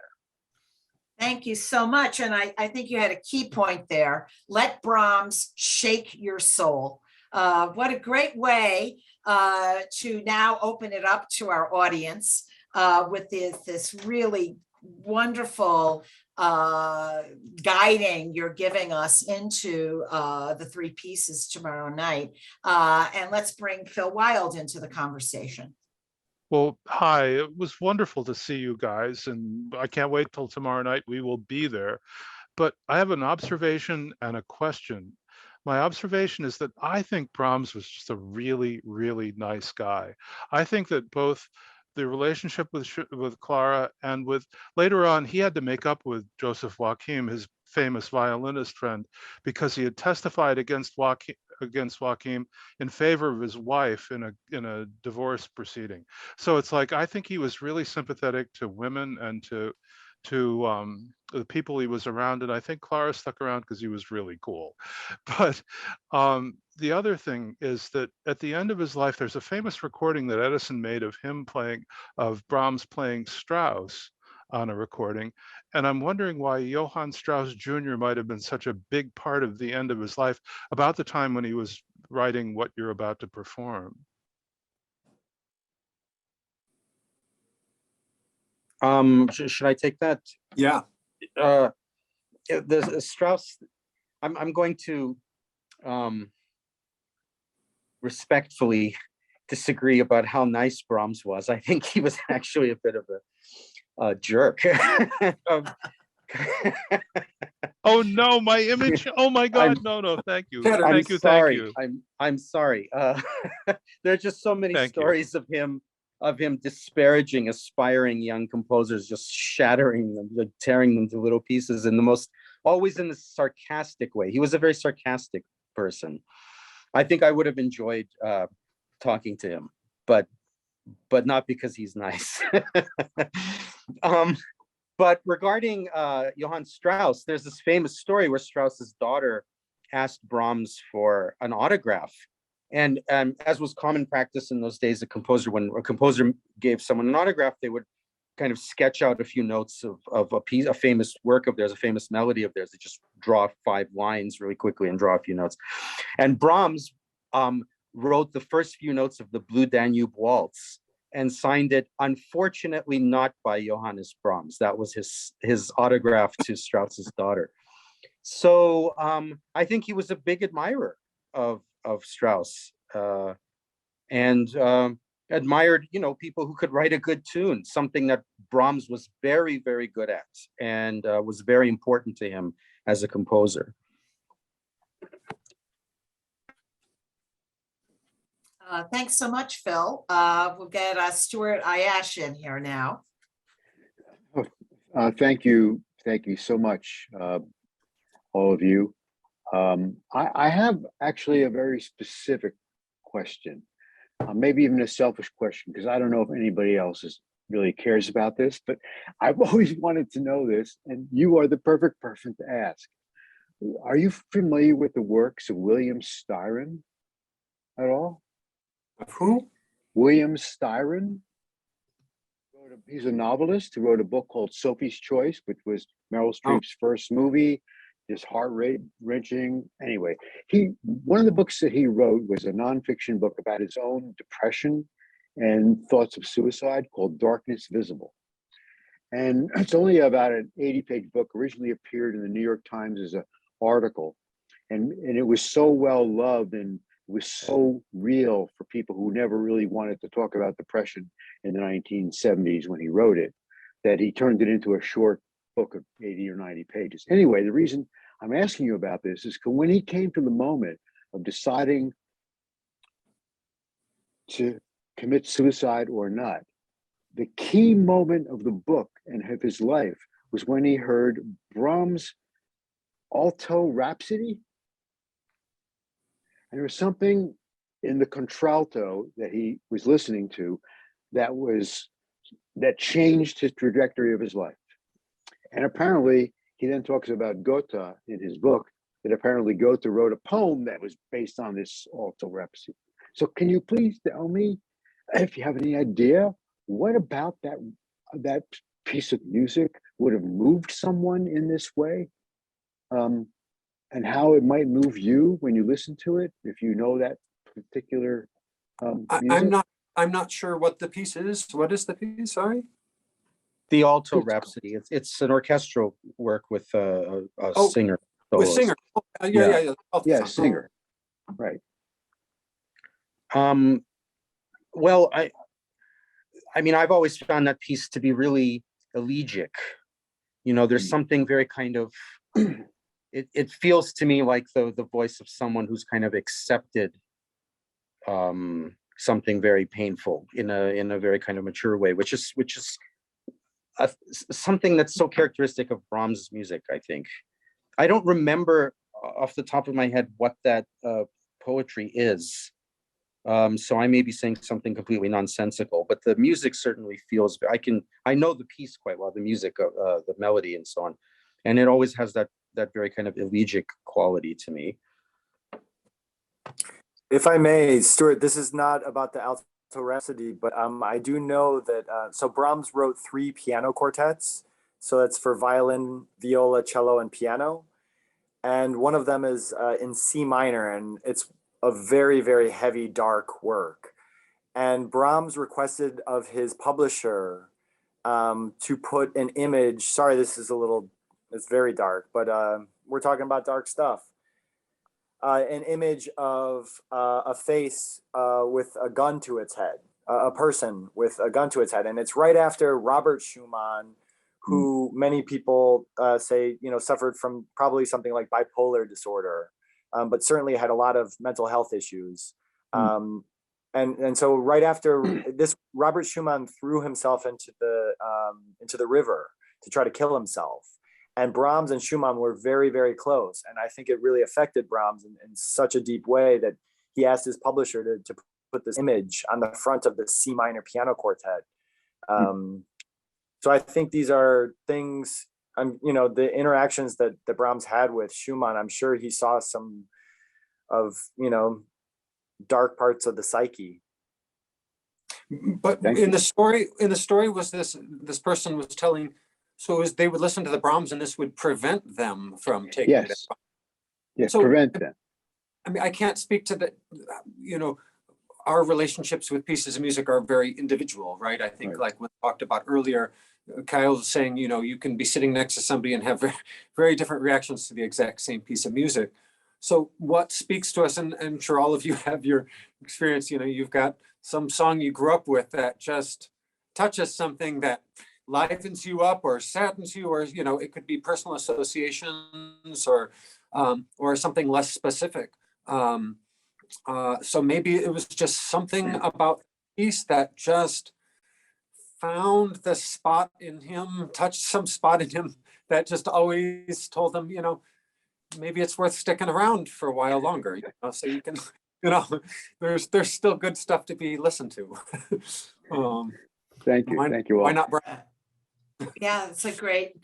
Thank you so much. And I think you had a key point there. Let Brahms shake your soul. What a great way to now open it up to our audience with this really wonderful guiding you're giving us into the three pieces tomorrow night. And let's bring Phil Wild into the conversation. Well, hi, it was wonderful to see you guys, and I can't wait till tomorrow night. We will be there. But I have an observation and a question. My observation is that I think Brahms was just a really, really nice guy. I think that both the relationship with Clara and with later on, he had to make up with Joseph Joachim, his famous violinist friend, because he had testified against Joachim in favor of his wife in a divorce proceeding. So it's like, I think he was really sympathetic to women and to the people he was around, and I think Clara stuck around because he was really cool. But the other thing is that at the end of his life, there's a famous recording that Edison made of Brahms playing Strauss on a recording, and I'm wondering why Johann Strauss Jr. might have been such a big part of the end of his life, about the time when he was writing what you're about to perform. Should I take that? Yeah. The Strauss, I'm going to respectfully disagree about how nice Brahms was. I think he was actually a bit of a jerk. Oh no, my image! Oh my God, no, thank you, I'm thank sorry. you. I'm sorry. There are just so many stories of him disparaging aspiring young composers, just shattering them, like tearing them to little pieces in the most, always in a sarcastic way. He was a very sarcastic person. I think I would have enjoyed talking to him, but not because he's nice. But regarding Johann Strauss, there's this famous story where Strauss's daughter asked Brahms for an autograph. And as was common practice in those days, when a composer gave someone an autograph, they would kind of sketch out a few notes of a famous work of theirs, a famous melody of theirs. They just draw 5 lines really quickly and draw a few notes. And Brahms wrote the first few notes of the Blue Danube Waltz and signed it, unfortunately not by Johannes Brahms. That was his autograph to Strauss's daughter. So I think he was a big admirer of Strauss, and admired, people who could write a good tune, something that Brahms was very, very good at, and was very important to him as a composer. Thanks so much, Phil. We'll get Stuart Ayash in here now. Thank you. Thank you so much, all of you. I have actually a very specific question, maybe even a selfish question, because I don't know if anybody else really cares about this, but I've always wanted to know this, and you are the perfect person to ask. Are you familiar with the works of William Styron at all? Who? William Styron. He's a novelist who wrote a book called Sophie's Choice, which was Meryl Streep's first movie. Just heart-wrenching. Anyway, one of the books that he wrote was a nonfiction book about his own depression and thoughts of suicide called Darkness Visible. And it's only about an 80-page book, originally appeared in the New York Times as an article. And it was so well loved, and it was so real for people who never really wanted to talk about depression in the 1970s when he wrote it, that he turned it into a short book of 80 or 90 pages. Anyway, the reason I'm asking you about this is when he came to the moment of deciding to commit suicide or not, the key moment of the book and of his life was when he heard Brahms' Alto Rhapsody. And there was something in the contralto that he was listening to that changed his trajectory of his life. And apparently, he then talks about Goethe in his book, that apparently Goethe wrote a poem that was based on this Alto Rhapsody. So can you please tell me, if you have any idea, what about that piece of music would have moved someone in this way? And how it might move you when you listen to it, if you know that particular music? I'm not sure what the piece is. What is the piece? Sorry. The Alto Rhapsody. It's an orchestral work with a singer. With soloist. singer. Oh, Yeah, singer. Right. Well, I mean, I've always found that piece to be really elegiac. There's something very kind of, it feels to me like the voice of someone who's kind of accepted something very painful in a very kind of mature way, which is something that's so characteristic of Brahms' music, I think. I don't remember off the top of my head what that poetry is. So I may be saying something completely nonsensical, but the music certainly feels, I know the piece quite well, the music, the melody and so on. And it always has that very kind of elegiac quality to me. If I may, Stuart, this is not about the Alto Rhapsody, but I do know that, so Brahms wrote 3 piano quartets. So that's for violin, viola, cello, and piano. And one of them is in C minor, and it's a very, very heavy, dark work. And Brahms requested of his publisher to put an image, sorry, it's very dark, but we're talking about dark stuff. An image of a face with a gun to its head, a person with a gun to its head. And it's right after Robert Schumann, who many people say, suffered from probably something like bipolar disorder, but certainly had a lot of mental health issues. And so right after this, Robert Schumann threw himself into the river to try to kill himself. And Brahms and Schumann were very, very close. And I think it really affected Brahms in such a deep way that he asked his publisher to put this image on the front of the C minor piano quartet. So I think these are things, the interactions that Brahms had with Schumann, I'm sure he saw some of, dark parts of the psyche. But in the story was this person was telling, so they would listen to the Brahms and this would prevent them from taking it. Yes, so, prevent them. I mean, I can't speak to the, our relationships with pieces of music are very individual, right? I think like we talked about earlier, Kyle was saying, you know, you can be sitting next to somebody and have very, very different reactions to the exact same piece of music. So what speaks to us, and I'm sure all of you have your experience, you know, you've got some song you grew up with that just touches something that livens you up or saddens you, or, you know, it could be personal associations or something less specific. So maybe it was just something about the piece that just found the spot in him, touched some spot in him that just always told him, you know, maybe it's worth sticking around for a while longer, you know, so you can, you know, there's still good stuff to be listened to. Thank you. Thank you all. Why not Brahms? Yeah, it's a great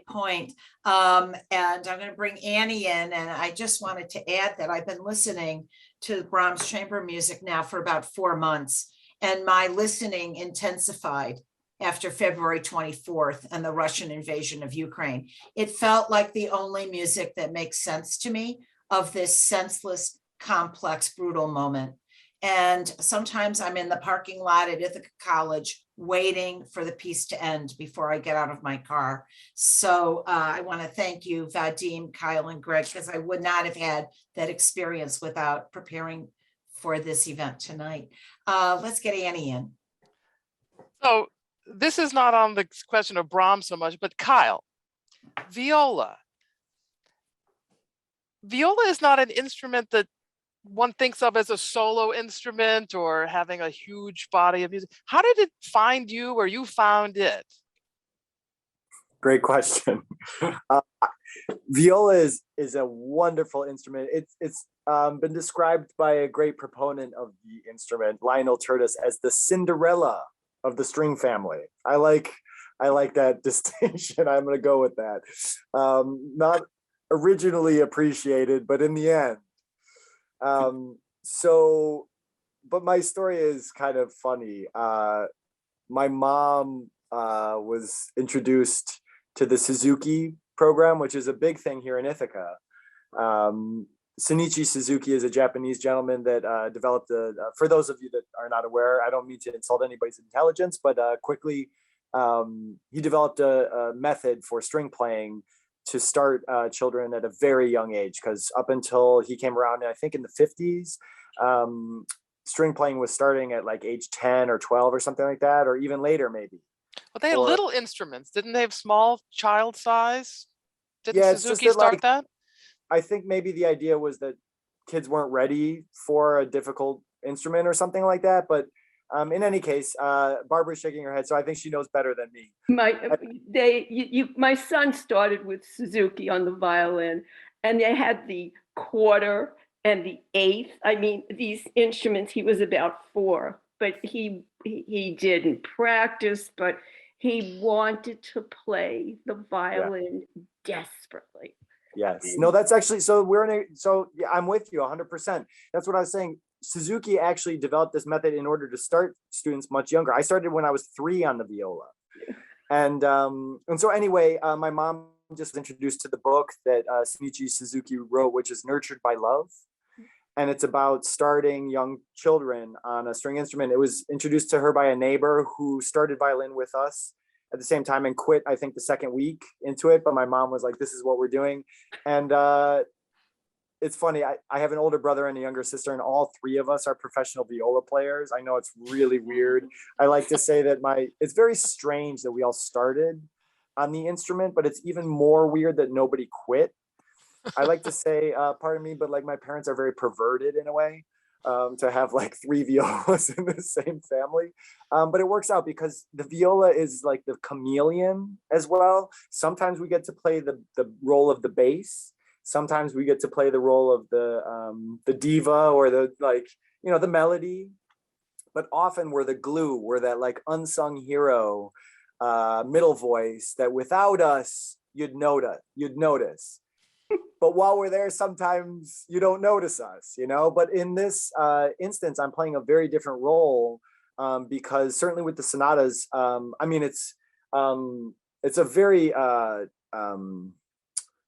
point. And I'm going to bring Annie in, and I just wanted to add that I've been listening to Brahms chamber music now for about 4 months, and my listening intensified after February 24th and the Russian invasion of Ukraine. It felt like the only music that makes sense to me of this senseless, complex, brutal moment. And sometimes I'm in the parking lot at Ithaca College waiting for the piece to end before I get out of my car. So I want to thank you, Vadim, Kyle, and Greg, because I would not have had that experience without preparing for this event tonight. Let's get Annie in. So this is not on the question of Brahms so much, but Kyle, viola. Viola is not an instrument that one thinks of as a solo instrument or having a huge body of music. How did it find you, or you found it? Great question. Viola is a wonderful instrument. It's been described by a great proponent of the instrument, Lionel Turtis, as the Cinderella of the string family. I like that distinction. I'm going to go with that. Not originally appreciated, but in the end. But my story is kind of funny. My mom was introduced to the Suzuki program, which is a big thing here in Ithaca. Shinichi Suzuki is a Japanese gentleman that developed for those of you that are not aware, I don't mean to insult anybody's intelligence, but quickly, he developed a method for string playing to start children at a very young age, because up until he came around, I think in the 50s, string playing was starting at like age 10 or 12 or something like that, or even later maybe. Well, they had little instruments. Didn't they have small child size? Didn't Yeah, it's just Suzuki that, start like, that? I think maybe the idea was that kids weren't ready for a difficult instrument or something like that. But in any case, Barbara's shaking her head, so I think she knows better than me. My son started with Suzuki on the violin, and they had the quarter and the eighth. I mean, these instruments, he was about 4, but he didn't practice, but he wanted to play the violin desperately. Yes. No, that's actually, so yeah, I'm with you 100%. That's what I was saying. Suzuki actually developed this method in order to start students much younger. I started when I was 3 on the viola. And so anyway, my mom just was introduced to the book that Shinichi Suzuki wrote, which is Nurtured by Love. And it's about starting young children on a string instrument. It was introduced to her by a neighbor who started violin with us at the same time and quit, I think, the second week into it. But my mom was like, this is what we're doing. And it's funny, I have an older brother and a younger sister, and all 3 of us are professional viola players. I know it's really weird. I like to say that it's very strange that we all started on the instrument, but it's even more weird that nobody quit. I like to say, pardon me, but like my parents are very perverted in a way, to have like 3 violas in the same family. But it works out because the viola is like the chameleon as well. Sometimes we get to play the role of the bass. Sometimes we get to play the role of the diva or the, like, you know, the melody. But often we're the glue. We're that like unsung hero, middle voice that without us, you'd notice. But while we're there, sometimes you don't notice us, you know. But in this instance, I'm playing a very different role because certainly with the sonatas, I mean, it's a very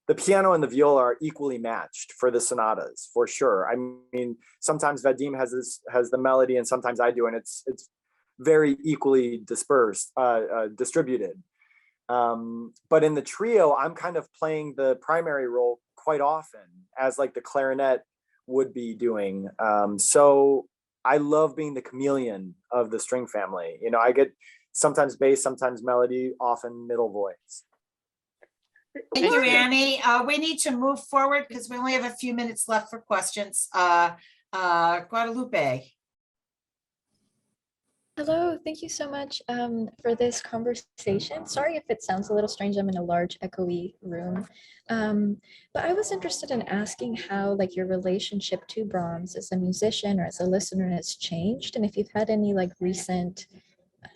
the piano and the viola are equally matched for the sonatas, for sure. I mean, sometimes Vadim has the melody, and sometimes I do, and it's very equally distributed. But in the trio, I'm kind of playing the primary role quite often, as like the clarinet would be doing. So I love being the chameleon of the string family. You know, I get sometimes bass, sometimes melody, often middle voice. Thank you, Annie. We need to move forward because we only have a few minutes left for questions. Guadalupe. Hello, thank you so much for this conversation. Sorry if it sounds a little strange, I'm in a large echoey room. But I was interested in asking how like your relationship to Brahms as a musician or as a listener has changed, and if you've had any like recent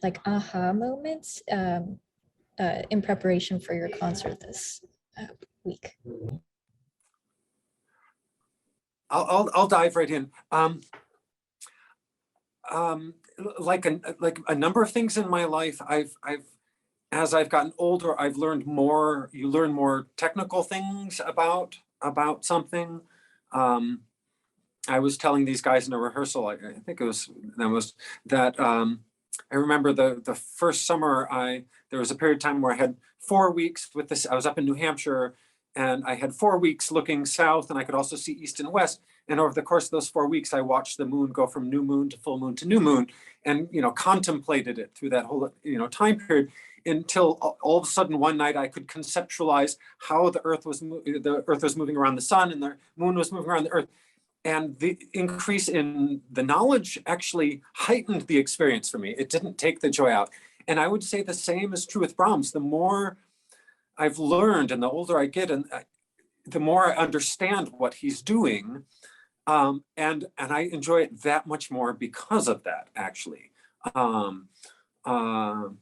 like aha moments in preparation for your concert this week. I'll dive right in. Like a number of things in my life, as I've gotten older, I've learned more. You learn more technical things about something. I was telling these guys in a rehearsal, I think it was that I remember the first summer there was a period of time where I had 4 weeks with this. I was up in New Hampshire, and I had 4 weeks looking south, and I could also see east and west. And over the course of those 4 weeks, I watched the moon go from new moon to full moon to new moon, and contemplated it through that whole time period, until all of a sudden one night I could conceptualize how the earth was moving around the sun, and the moon was moving around the earth. And the increase in the knowledge actually heightened the experience for me. It didn't take the joy out. And I would say the same is true with Brahms. The more I've learned and the older I get, and the more I understand what he's doing, and I enjoy it that much more because of that, actually. And on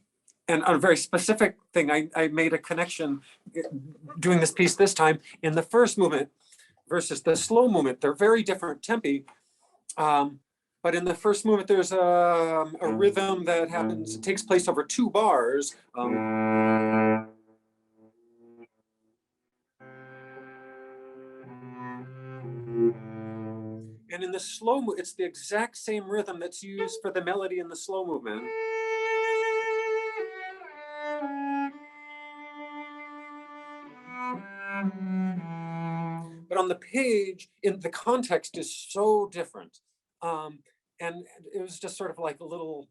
a very specific thing, I made a connection doing this piece this time in the first movement versus the slow movement. They're very different tempi. But in the first movement, there's a rhythm that happens, it takes place over 2 bars. And in the slow movement, it's the exact same rhythm that's used for the melody in the slow movement. But on the page, the context is so different. And it was just sort of like a little,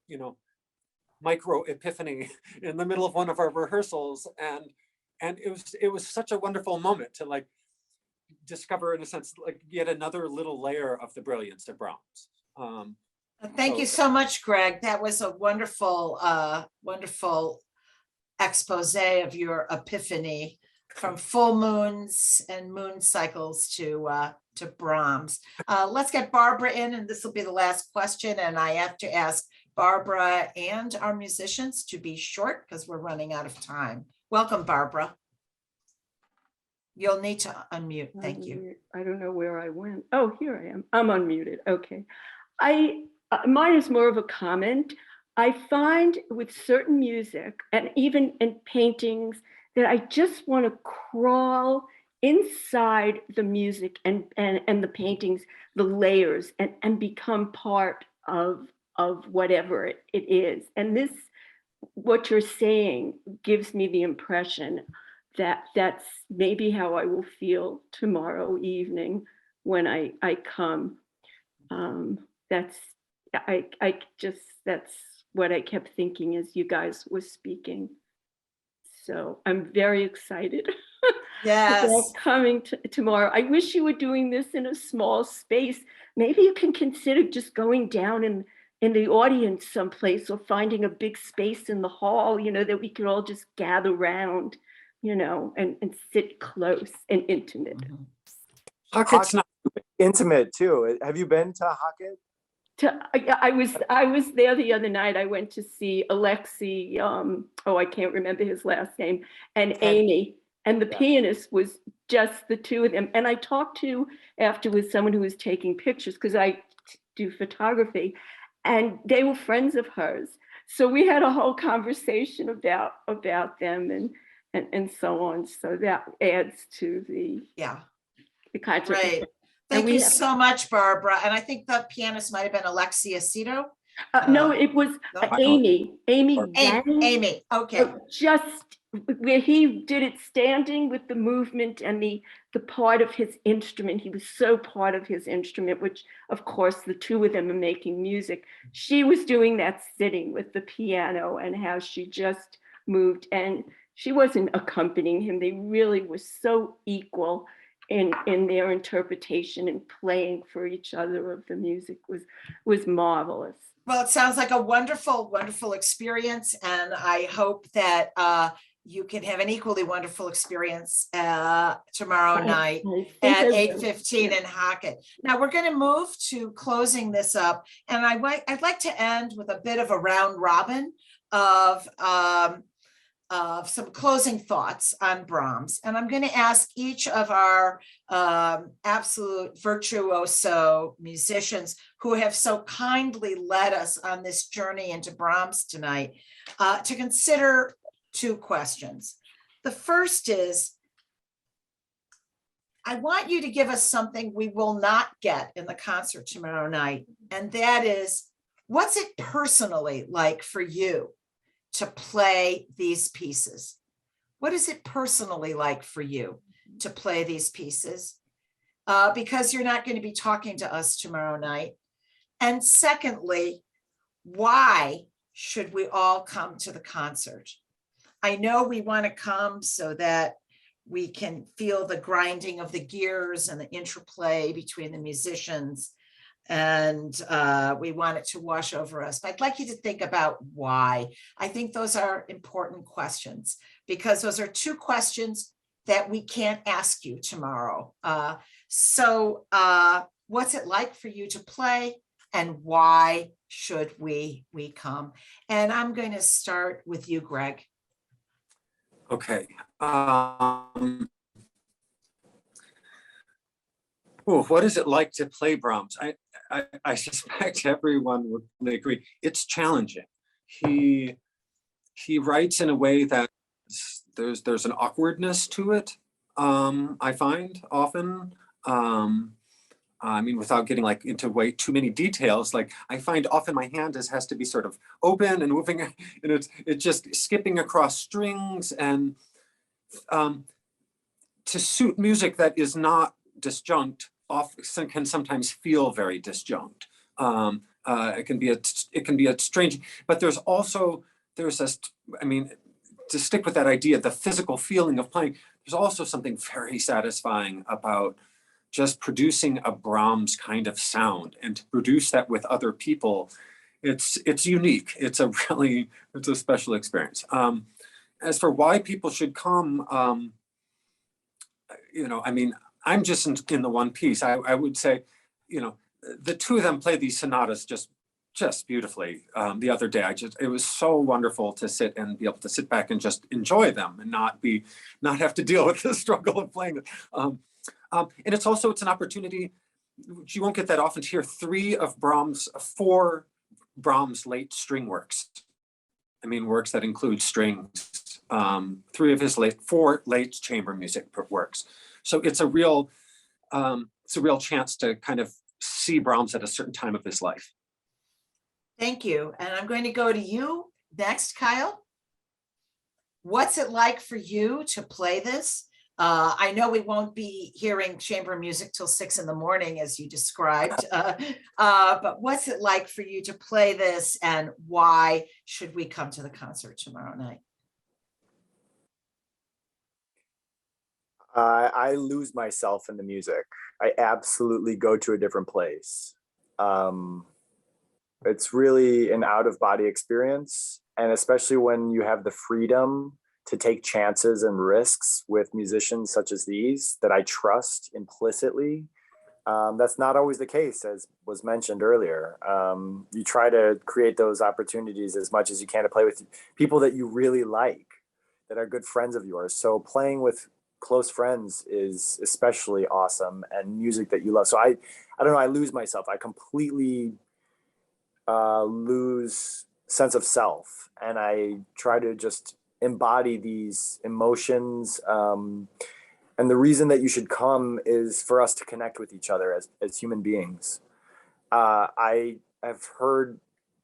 micro epiphany in the middle of one of our rehearsals. And it was such a wonderful moment to like discover, in a sense, like yet another little layer of the brilliance of Brahms. Thank you so much, Greg. That was a wonderful, wonderful expose of your epiphany from full moons and moon cycles to Brahms. Let's get Barbara in, and this will be the last question. And I have to ask Barbara and our musicians to be short because we're running out of time. Welcome, Barbara. You'll need to unmute. Thank you. I don't know where I went. Oh, here I am. I'm unmuted. Okay. Mine is more of a comment. I find with certain music and even in paintings that I just want to crawl inside the music and the paintings, the layers, and become part of whatever it is. And this, what you're saying, gives me the impression that that's maybe how I will feel tomorrow evening when I come. That's what I kept thinking as you guys were speaking. So I'm very excited. Yes. About coming tomorrow. I wish you were doing this in a small space. Maybe you can consider just going down in the audience someplace, or finding a big space in the hall, that we could all just gather around, and sit close and intimate. Hackett's not Intimate too. Have you been to Hackett? I was there the other night. I went to see Alexei, I can't remember his last name, and Amy, and the pianist was just the two of them. And I talked to afterwards someone who was taking pictures, because I do photography, and they were friends of hers. So we had a whole conversation about them and so on. So that adds to the concert. Right. Thank you so much, Barbara. And I think the pianist might have been Alexia Cito. No, it was no? Amy Amy, Yang. Amy, okay. Just where he did it standing with the movement and the part of his instrument. He was so part of his instrument, which of course the two of them are making music. She was doing that sitting with the piano and how she just moved, and she wasn't accompanying him. They really were so equal in their interpretation and playing for each other of the music was marvelous. Well, it sounds like a wonderful, wonderful experience, and I hope that you can have an equally wonderful experience tomorrow night at 8:15 in Hackett. Now we're going to move to closing this up, and I'd like to end with a bit of a round robin of some closing thoughts on Brahms. And I'm going to ask each of our absolute virtuoso musicians who have so kindly led us on this journey into Brahms tonight to consider two questions. The first is, I want you to give us something we will not get in the concert tomorrow night. And that is, what's it personally like for you to play these pieces? What is it personally like for you to play these pieces? Because you're not going to be talking to us tomorrow night. And secondly, why should we all come to the concert? I know we want to come so that we can feel the grinding of the gears and the interplay between the musicians, and we want it to wash over us. But I'd like you to think about why. I think those are important questions, because those are two questions that we can't ask you tomorrow. So what's it like for you to play, and why should we come? And I'm going to start with you, Greg. Okay. What is it like to play Brahms? I suspect everyone would really agree. It's challenging. He writes in a way that there's an awkwardness to it. I find often. I mean, without getting like into way too many details, like I find often my hand has to be sort of open and moving, and it's just skipping across strings, and to suit music that is not disjunct often can sometimes feel very disjunct. It can be a strange, but there's I mean, to stick with that idea, the physical feeling of playing, there's also something very satisfying about just producing a Brahms kind of sound, and to produce that with other people, it's unique. It's a special experience. As for why people should come, I mean, I'm just in the one piece. I would say, the two of them play these sonatas just beautifully. The other day, it was so wonderful to sit and be able to sit back and just enjoy them and not have to deal with the struggle of playing it. And it's an opportunity, you won't get that often, to hear four Brahms late string works. I mean, works that include strings. Three of his four late chamber music works. So it's a real chance to kind of see Brahms at a certain time of his life. Thank you. And I'm going to go to you next, Kyle. What's it like for you to play this? I know we won't be hearing chamber music till 6 a.m, as you described, but what's it like for you to play this, and why should we come to the concert tomorrow night? I lose myself in the music. I absolutely go to a different place. It's really an out-of-body experience, and especially when you have the freedom to take chances and risks with musicians such as these that I trust implicitly. That's not always the case, as was mentioned earlier. You try to create those opportunities as much as you can to play with people that you really like, that are good friends of yours. So playing with close friends is especially awesome, and music that you love. So I don't know, I lose myself. I completely lose sense of self, and I try to just embody these emotions. And the reason that you should come is for us to connect with each other as human beings. I have heard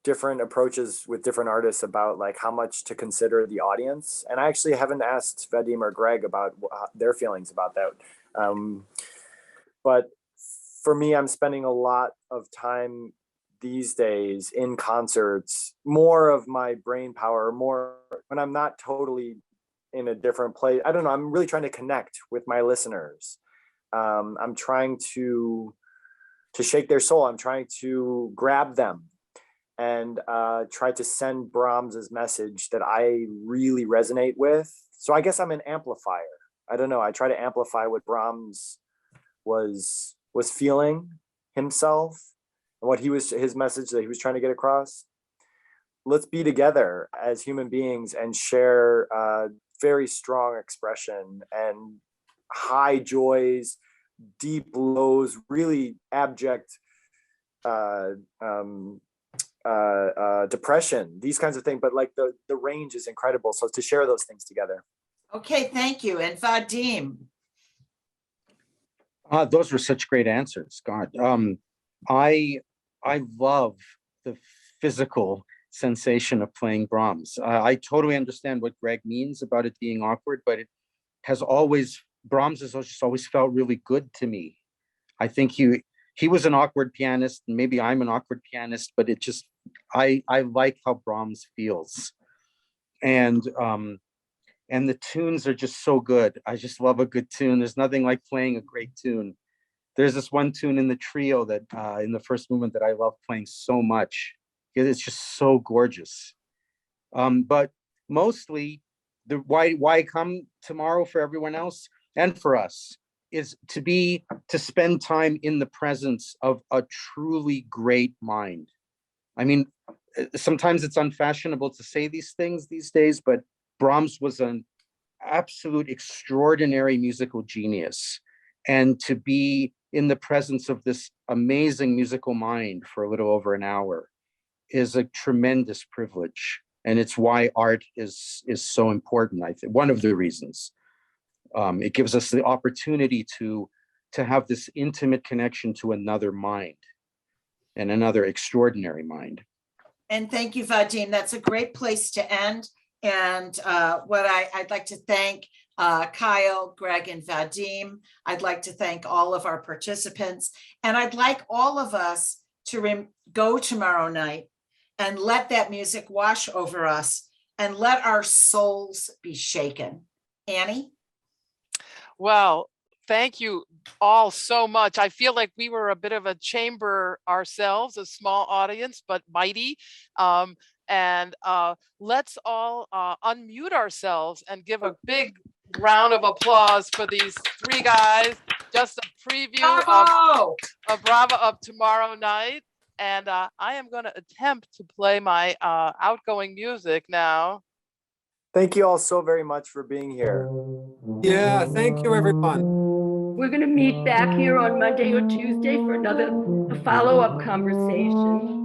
different approaches with different artists about like how much to consider the audience. And I actually haven't asked Vadim or Greg about their feelings about that. But for me, I'm spending a lot of time these days in concerts, more of my brain power, more when I'm not totally in a different place. I don't know. I'm really trying to connect with my listeners. I'm trying to shake their soul. I'm trying to grab them and try to send Brahms's message that I really resonate with. So I guess I'm an amplifier. I don't know. I try to amplify what Brahms was feeling himself and what his message that he was trying to get across. Let's be together as human beings and share very strong expression and high joys, deep lows, really abject depression, these kinds of things. But like the range is incredible. So to share those things together. Okay, thank you. And Vadim. Those were such great answers. God, I love the physical sensation of playing Brahms. I totally understand what Greg means about it being awkward, but it has always, Brahms has just always felt really good to me. I think he was an awkward pianist, and maybe I'm an awkward pianist, but it just, I like how Brahms feels. And the tunes are just so good. I just love a good tune. There's nothing like playing a great tune. There's this one tune in the trio that in the first movement that I love playing so much. It's just so gorgeous. But mostly, the why come tomorrow for everyone else and for us is to spend time in the presence of a truly great mind. I mean, sometimes it's unfashionable to say these things these days, but Brahms was an absolute extraordinary musical genius. And to be in the presence of this amazing musical mind for a little over an hour is a tremendous privilege. And it's why art is so important, I think. One of the reasons. It gives us the opportunity to have this intimate connection to another mind and another extraordinary mind. And thank you, Vadim. That's a great place to end. And I'd like to thank Kyle, Greg, and Vadim. I'd like to thank all of our participants. And I'd like all of us to go tomorrow night and let that music wash over us and let our souls be shaken. Annie? Well, thank you all so much. I feel like we were a bit of a chamber ourselves, a small audience, but mighty. And let's all unmute ourselves and give a big round of applause for these three guys. Just a preview of tomorrow night. And I am going to attempt to play my outgoing music now. Thank you all so very much for being here. Yeah, thank you, everyone. We're going to meet back here on Monday or Tuesday for a follow-up conversation.